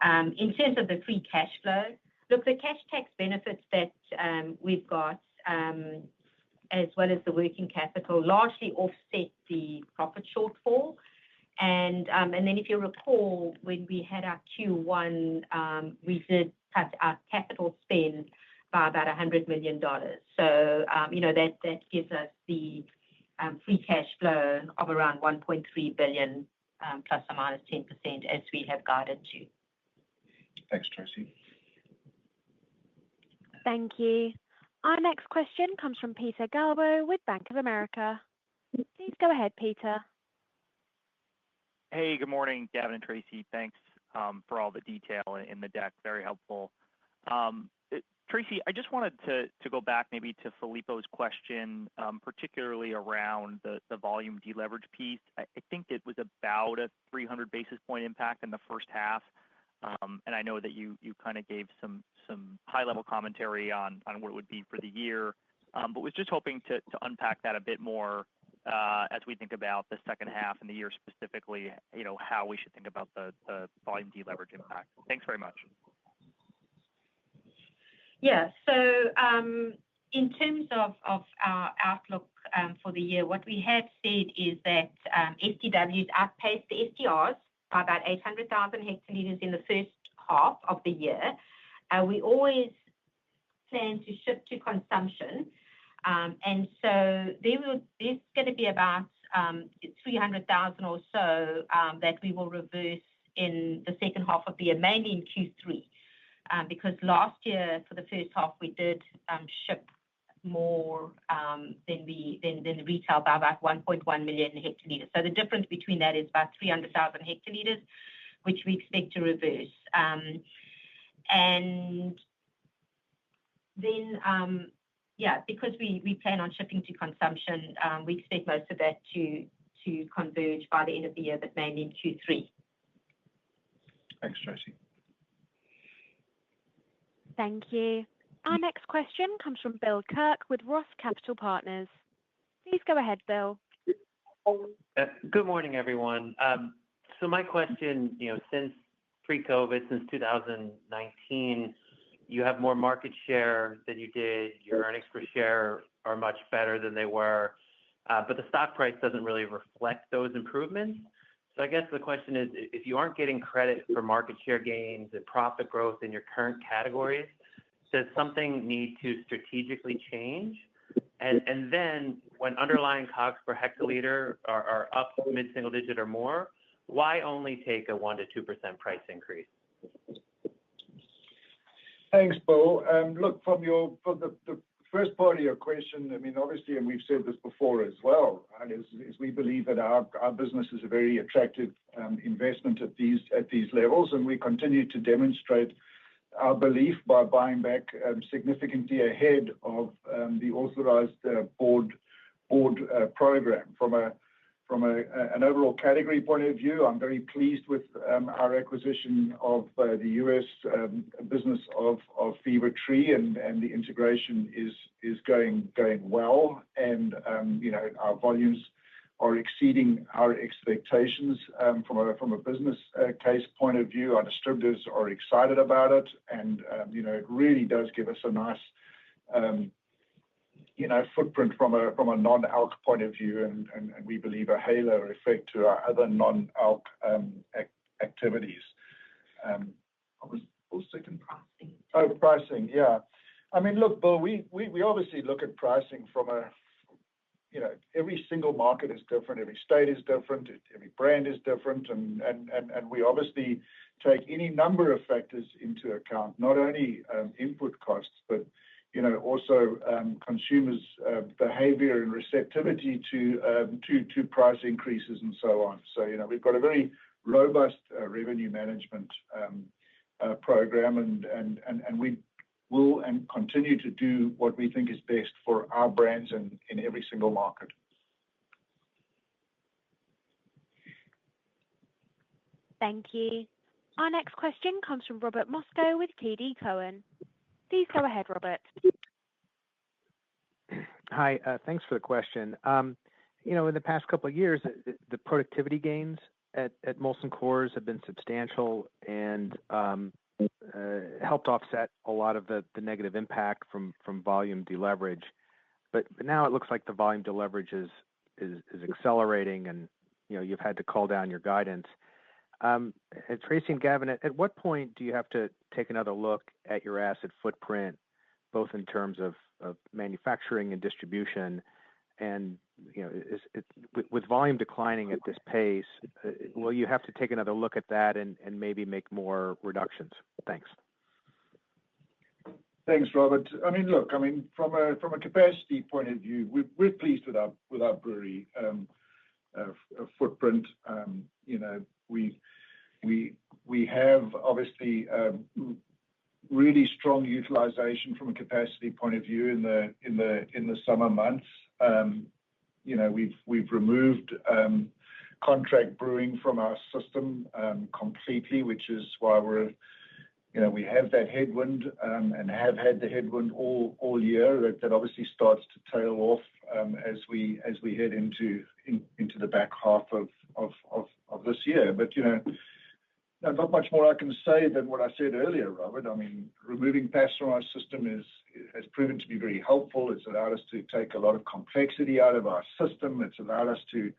In terms of the free cash flow, look, the cash tax benefits that we've got, as well as the working capital, largely offset the profit shortfall. And then if you recall, when we had our Q1, we did cut our capital spend by about $100 million. So, that gives us the free cash flow of around $1.3 billion, plus or minus 10%, as we have guided to. Thanks, Tracy. Thank you. Our next question comes from Peter Galbo with Bank of America. Please go ahead, Peter. Hey, good morning, Gavin and Tracy. Thanks for all the detail in the deck. Very helpful. Tracy, I just wanted to go back maybe to Filippo's question, particularly around the volume deleverage piece. I think it was about a 300 basis point impact in the first half. And I know that you kind of gave some high-level commentary on what it would be for the year, but was just hoping to unpack that a bit more as we think about the second half and the year specifically, how we should think about the volume deleverage impact. Thanks very much. Yeah. So in terms of our outlook for the year, what we have said is that STWs outpaced the STRs by about 800,000 hectoliters in the first half of the year. We always plan to ship to consumption. And so there's going to be about 300,000 or so that we will reverse in the second half of the year, mainly in Q3. Because last year, for the first half, we did ship more than the retail by about 1.1 million hectoliters. So the difference between that is about 300,000 hectoliters, which we expect to reverse. And then, because we plan on shipping to consumption, we expect most of that to converge by the end of the year, but mainly in Q3. Thanks, Tracy. Thank you. Our next question comes from Bill Kirk with Roth Capital Partners. Please go ahead, Bill. Good morning, everyone. So my question, since pre-COVID, since 2019, you have more market share than you did. Your earnings per share are much better than they were, but the stock price doesn't really reflect those improvements. So I guess the question is, if you aren't getting credit for market share gains and profit growth in your current categories, does something need to strategically change? And then when underlying COGS per hectoliter are up mid-single digit or more, why only take a 1% to 2% price increase? Thanks, Bill. Look, from the first part of your question, I mean, obviously, and we've said this before as well, right, is we believe that our business is a very attractive investment at these levels, and we continue to demonstrate our belief by buying back significantly ahead of the authorized board program. From an overall category point of view, I'm very pleased with our acquisition of the U.S. business of Fever-Tree, and the integration is going well. And our volumes are exceeding our expectations from a business case point of view. Our distributors are excited about it, and it really does give us a nice footprint from a non-alc point of view, and we believe a halo effect to our other non-alc activities. What was the second? Pricing. Oh, pricing, yeah. I mean, look, Bill, we obviously look at pricing from every single market is different, every state is different, every brand is different, and we obviously take any number of factors into account, not only input costs, but also consumers' behavior and receptivity to price increases and so on. So we've got a very robust revenue management program, and we will and continue to do what we think is best for our brands in every single market. Thank you. Our next question comes from Robert Moskow with TD Cowen. Please go ahead, Robert. Hi, thanks for the question. In the past couple of years, the productivity gains at Molson Coors have been substantial and helped offset a lot of the negative impact from volume deleverage. But now it looks like the volume deleverage is accelerating, and you've had to call down your guidance. Tracy and Gavin, at what point do you have to take another look at your asset footprint, both in terms of manufacturing and distribution? And with volume declining at this pace, will you have to take another look at that and maybe make more reductions? Thanks. Thanks, Robert. I mean, look, from a capacity point of view, we're pleased with our brewery footprint. We have obviously really strong utilization from a capacity point of view in the summer months. We've removed contract brewing from our system completely, which is why we have that headwind and have had the headwind all year. That obviously starts to tail off as we head into the back half of this year. But not much more I can say than what I said earlier, Robert. I mean, removing PAS from our system has proven to be very helpful. It's allowed us to take a lot of complexity out of our system. It's allowed us to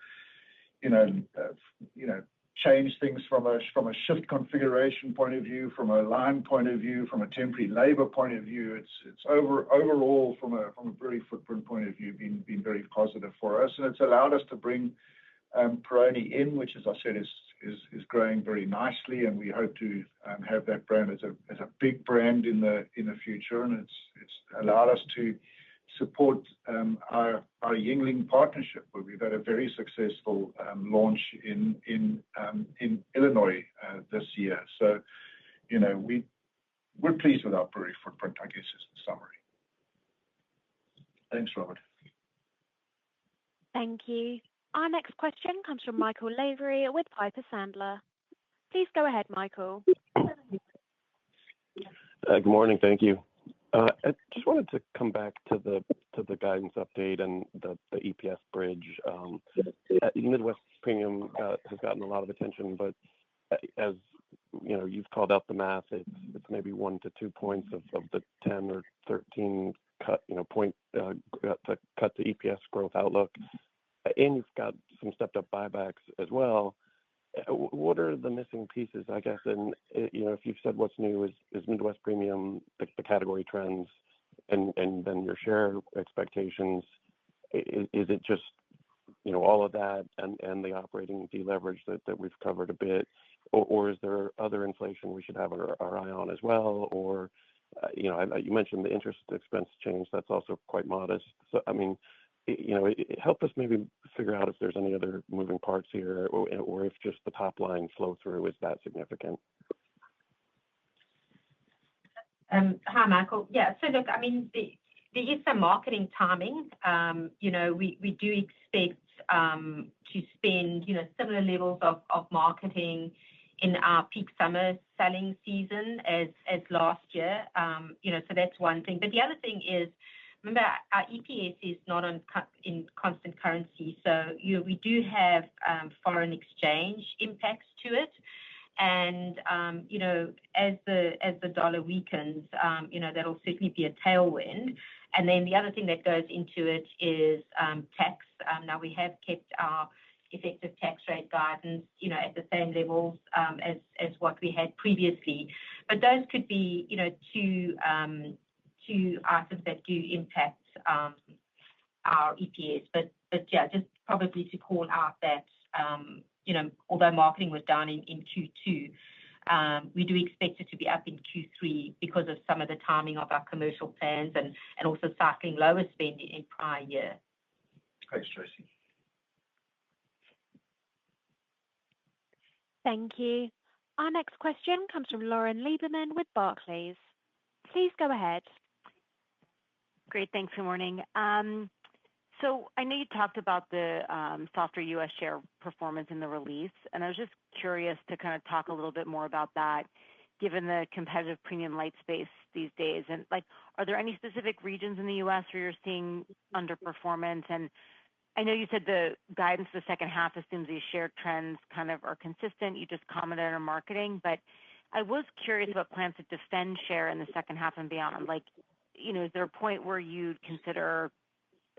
change things from a shift configuration point of view, from a line point of view, from a temporary labor point of view. It's overall from a brewery footprint point of view been very positive for us, and it's allowed us to bring Peroni in, which, as I said, is growing very nicely, and we hope to have that brand as a big brand in the future. And it's allowed us to support our Yuengling partnership, where we've had a very successful launch in Illinois this year. So we're pleased with our brewery footprint, I guess, is the summary. Thanks, Robert. Thank you. Our next question comes from Michael Lavery with Piper Sandler. Please go ahead, Michael. Good morning. Thank you. I just wanted to come back to the guidance update and the EPS bridge. Midwest Premium has gotten a lot of attention, but as you've called out the math, it's maybe 1 to 2 points of the 10 or 13 point to cut the EPS growth outlook. And you've got some stepped-up buybacks as well. What are the missing pieces, I guess? And if you've said what's new is Midwest Premium, the category trends, and then your share expectations. Is it just all of that and the operating deleverage that we've covered a bit, or is there other inflation we should have our eye on as well, or You mentioned the interest expense change. That's also quite modest. So, I mean, help us maybe figure out if there's any other moving parts here or if just the top line flow through is that significant. Hi, Michael. Yeah, so look, I mean, there is some marketing timing. We do expect to spend, similar levels of marketing in our peak summer selling season as last year. So that's one thing. But the other thing is, remember, our EPS is not in constant currency. So, we do have foreign exchange impacts to it. And, as the dollar weakens, that'll certainly be a tailwind. And then the other thing that goes into it is tax. Now, we have kept our effective tax rate guidance, at the same levels as what we had previously. But those could be, two items that do impact our EPS. But yeah, just probably to call out that, although marketing was down in Q2, we do expect it to be up in Q3 because of some of the timing of our commercial plans and also cycling lower spending in prior year. Thanks, Tracy. Thank you. Our next question comes from Lauren Lieberman with Barclays. Please go ahead. Great. Thanks. Good morning. So I know you talked about the softer U.S. share performance in the release, and I was just curious to kind of talk a little bit more about that, given the competitive premium light space these days. And are there any specific regions in the U.S. where you're seeing underperformance? And I know you said the guidance for the second half assumes these share trends kind of are consistent. You just commented on marketing, but I was curious about plans to defend share in the second half and beyond. Is there a point where you'd consider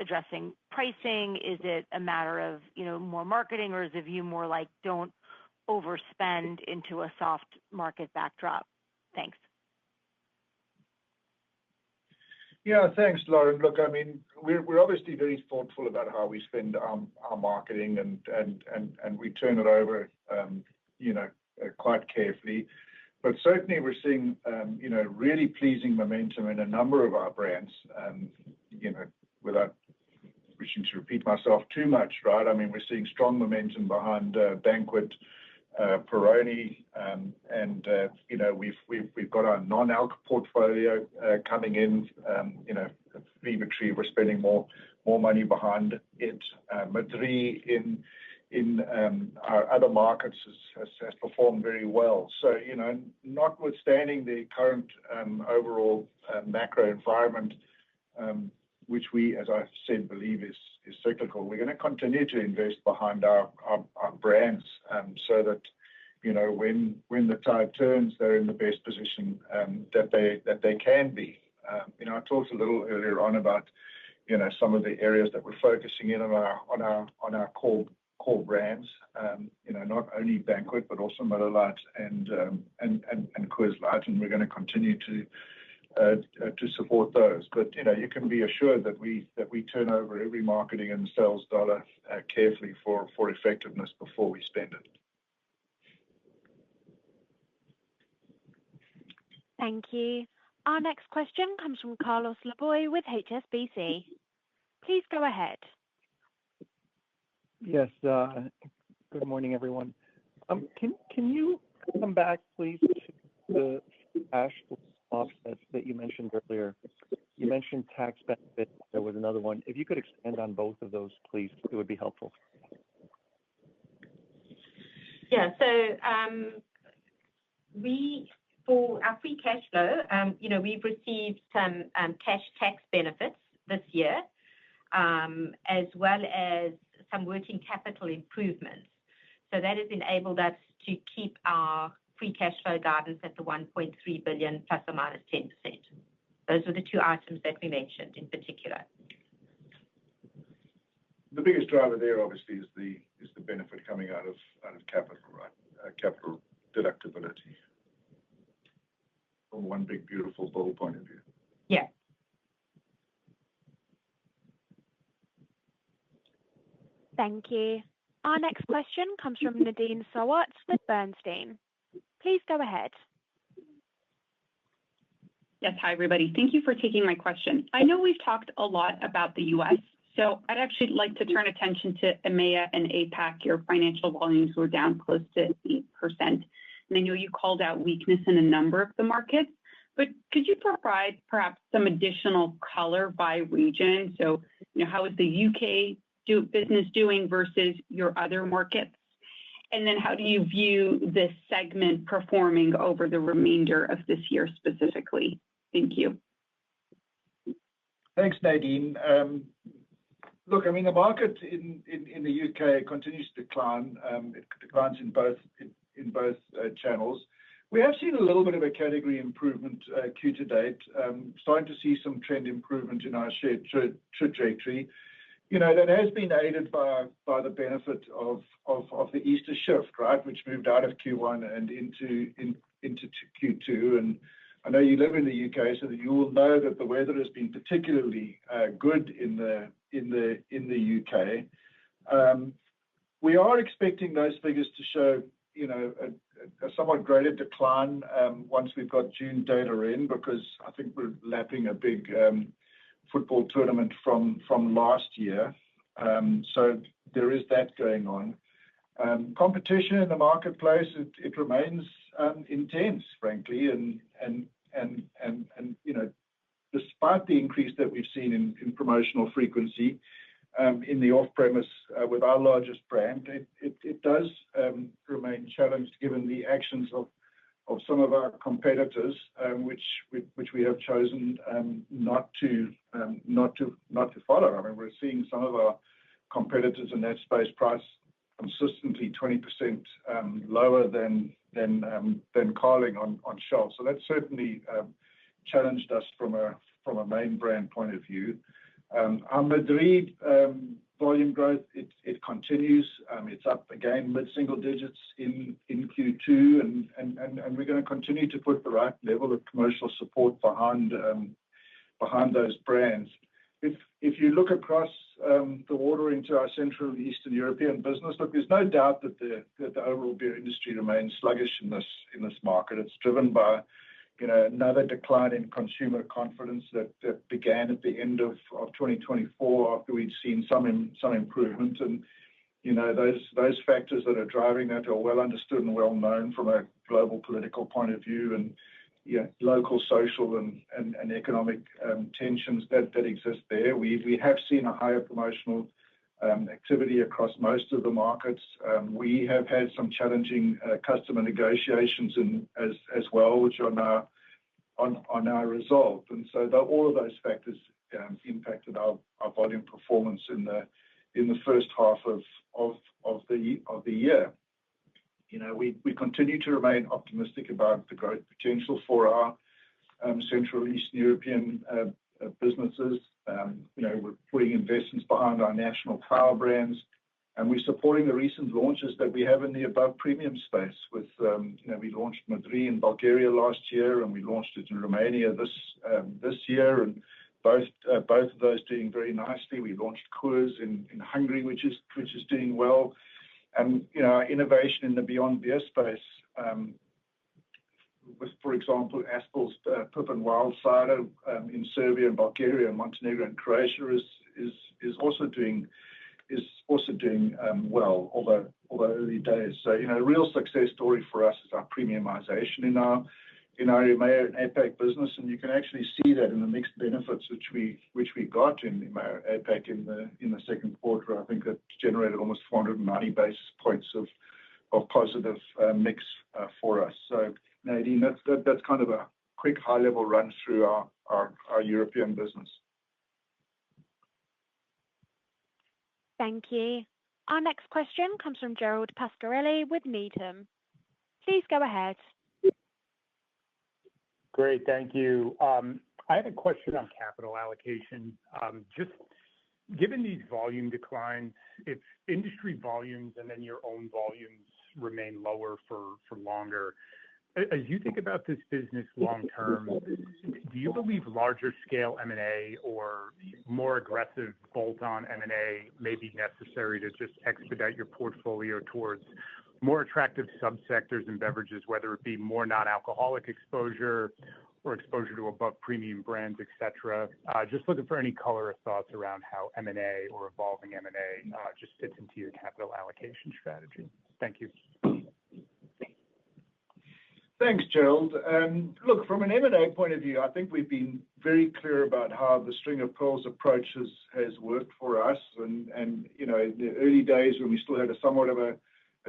addressing pricing? Is it a matter of, more marketing, or is the view more like don't overspend into a soft market backdrop? Thanks. Yeah, thanks, Lauren. Look, I mean, we're obviously very thoughtful about how we spend our marketing and we turn it over, quite carefully. But certainly we're seeing, really pleasing momentum in a number of our brands, without wishing to repeat myself too much, right? I mean, we're seeing strong momentum behind Banquet, Peroni, and we've got our non-alc portfolio coming in. Fever-Tree, we're spending more money behind it. Madrí in our other markets has performed very well. So, notwithstanding the current overall macro environment, which we, as I said, believe is cyclical, we're going to continue to invest behind our brands so that, when the tide turns, they're in the best position that they can be. I talked a little earlier on about, some of the areas that we're focusing in on our core brands, not only Banquet, but also Miller Lite and Coors Light, and we're going to continue to support those. But you can be assured that we turn over every marketing and sales dollar carefully for effectiveness before we spend it. Thank you. Our next question comes from Carlos Laboy with HSBC. Please go ahead. Yes. Good morning, everyone. Can you come back, please, to the cash offsets that you mentioned earlier? You mentioned tax benefits. There was another one. If you could expand on both of those, please, it would be helpful. Yeah. So for our free cash flow, we've received some cash tax benefits this year, as well as some working capital improvements. So that has enabled us to keep our free cash flow guidance at the $1.3 billion plus or minus 10%. Those were the two items that we mentioned in particular. The biggest driver there, obviously, is the benefit coming out of capital, right? Capital deductibility from one big beautiful bill point of view. Yeah. Thank you. Our next question comes from Nadine Sarwat with Bernstein. Please go ahead. Yes, hi, everybody. Thank you for taking my question. I know we've talked a lot about the U.S., so I'd actually like to turn attention to EMEA and APAC. Your financial volumes were down close to 8%. And I know you called out weakness in a number of the markets, but could you provide perhaps some additional color by region? So, how is the U.K. business doing versus your other markets? And then how do you view this segment performing over the remainder of this year specifically? Thank you. Thanks, Nadine. Look, I mean, the market in the UK continues to decline. It declines in both channels. We have seen a little bit of a category improvement Q to date, starting to see some trend improvement in our share trajectory. That has been aided by the benefit of the Easter shift, right, which moved out of Q1 and into Q2. And I know you live in the UK, so that you will know that the weather has been particularly good in the UK. We are expecting those figures to show, a somewhat greater decline once we've got June data in, because I think we're lapping a big football tournament from last year. So there is that going on. Competition in the marketplace, it remains intense, frankly, and despite the increase that we've seen in promotional frequency in the off-premise with our largest brand, it does remain challenged given the actions of some of our competitors, which we have chosen not to follow. I mean, we're seeing some of our competitors in that space price consistently 20% lower than Carling on shelf. So that certainly challenged us from a main brand point of view. Our Madrid volume growth, it continues. It's up again mid-single digits in Q2, and we're going to continue to put the right level of commercial support behind those brands. If you look across the water into our Central Eastern European business, look, there's no doubt that the overall beer industry remains sluggish in this market. It's driven by another decline in consumer confidence that began at the end of 2024 after we'd seen some improvement. And those factors that are driving that are well understood and well known from a global political point of view, and local social and economic tensions that exist there. We have seen a higher promotional activity across most of the markets. We have had some challenging customer negotiations as well, which are now resolved. And so all of those factors impacted our volume performance in the first half of the year. We continue to remain optimistic about the growth potential for our Central Eastern European businesses. We're putting investments behind our national power brands, and we're supporting the recent launches that we have in the above premium space. We launched Madrid in Bulgaria last year, and we launched it in Romania this year, and both of those doing very nicely. We launched Coors in Hungary, which is doing well. And our innovation in the Beyond Beer space, with, for example, Aspall's Pippin Wild Cider in Serbia and Bulgaria and Montenegro and Croatia is also doing well, although early days. So a real success story for us is our premiumization in our EMEA and APAC business, and you can actually see that in the mixed benefits which we got in EMEA and APAC in the second quarter. I think that generated almost 490 basis points of positive mix for us. So Nadine, that's kind of a quick high-level run through our European business. Thank you. Our next question comes from Gerald Pascarelli with Needham. Please go ahead. Great, thank you. I had a question on capital allocation. Just given these volume declines, if industry volumes and then your own volumes remain lower for longer, as you think about this business long term, do you believe larger scale M&A or more aggressive bolt-on M&A may be necessary to just expedite your portfolio towards more attractive subsectors in beverages, whether it be more non-alcoholic exposure or exposure to above premium brands, et cetera. Just looking for any color or thoughts around how M&A or evolving M&A just fits into your capital allocation strategy. Thank you. Thanks, Gerald. Look, from an M&A point of view, I think we've been very clear about how the string of pearls approach has worked for us. And you know, in the early days when we still had somewhat of a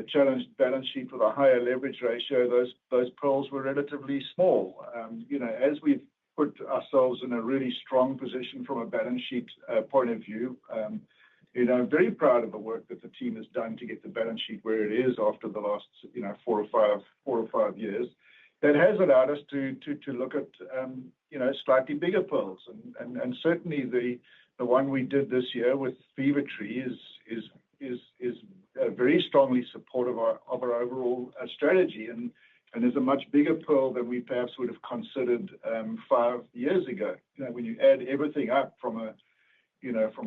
challenged balance sheet with a higher leverage ratio, those pearls were relatively small. You know, as we've put ourselves in a really strong position from a balance sheet point of view, you know, very proud of the work that the team has done to get the balance sheet where it is after the last, you know, 4 or 5 years. That has allowed us to look at, you know, slightly bigger pearls. And certainly the one we did this year with Fever-Tree is very strongly supportive of our overall strategy, and is a much bigger pearl than we perhaps would have considered 5 years ago. You know, when you add everything up from a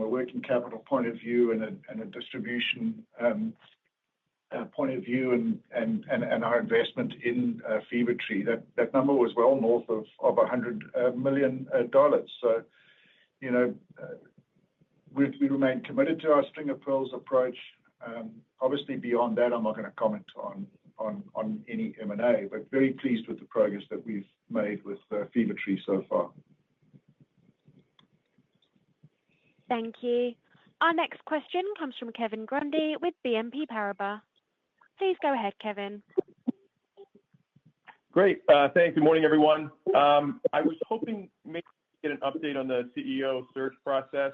working capital point of view and a distribution point of view and our investment in Fever-Tree, that number was well north of $100 million. So, you know, we remain committed to our string of pearls approach. Obviously, beyond that, I'm not going to comment on any M&A, but very pleased with the progress that we've made with Fever-Tree so far. Thank you. Our next question comes from Kevin Grundy with BNP Paribas. Please go ahead, Kevin. Great. Thanks. Good morning, everyone. I was hoping maybe to get an update on the CEO search process,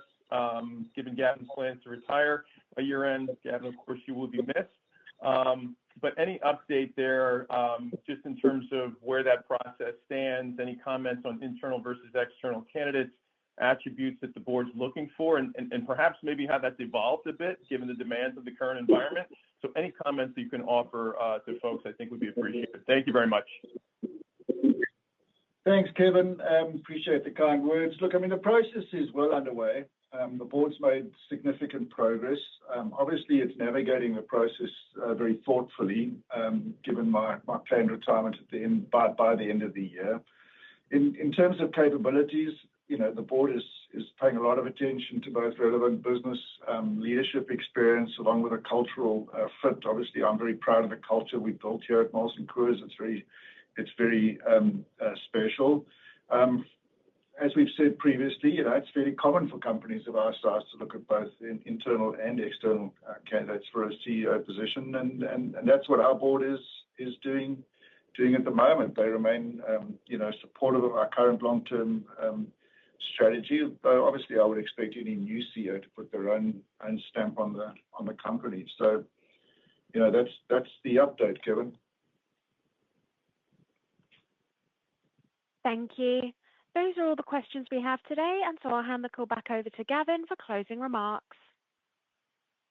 given Gavin's plans to retire by year-end. Gavin, of course, you will be missed. But any update there, just in terms of where that process stands, any comments on internal versus external candidates, attributes that the board's looking for, and perhaps maybe how that's evolved a bit given the demands of the current environment. So any comments that you can offer to folks, I think would be appreciated. Thank you very much. Thanks, Kevin. Appreciate the kind words. Look, I mean, the process is well underway. The board's made significant progress. Obviously, it's navigating the process very thoughtfully, given my planned retirement by the end of the year. In terms of capabilities, you know, the board is paying a lot of attention to both relevant business leadership experience along with a cultural fit. Obviously, I'm very proud of the culture we built here at Molson Coors. It's very special. As we've said previously, you know, it's fairly common for companies of our size to look at both internal and external candidates for a CEO position, and that's what our board is doing at the moment. They remain, you know, supportive of our current long-term strategy. Though obviously, I would expect any new CEO to put their own stamp on the company. So, you know, that's the update, Kevin. Thank you. Those are all the questions we have today, and so I'll hand the call back over to Gavin for closing remarks.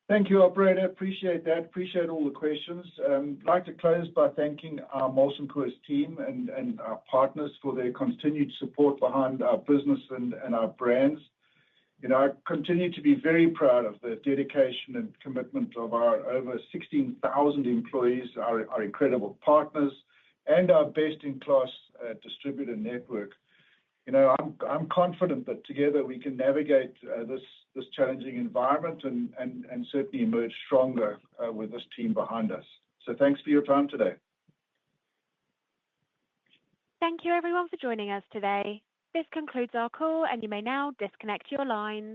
Thank you, operator. Appreciate that. Appreciate all the questions. I'd like to close by thanking our Molson Coors team and our partners for their continued support behind our business and our brands. You know, I continue to be very proud of the dedication and commitment of our over 16,000 employees, our incredible partners, and our best-in-class distributor network. You know, I'm confident that together we can navigate this challenging environment and certainly emerge stronger with this team behind us. So thanks for your time today. Thank you, everyone, for joining us today. This concludes our call, and you may now disconnect your lines.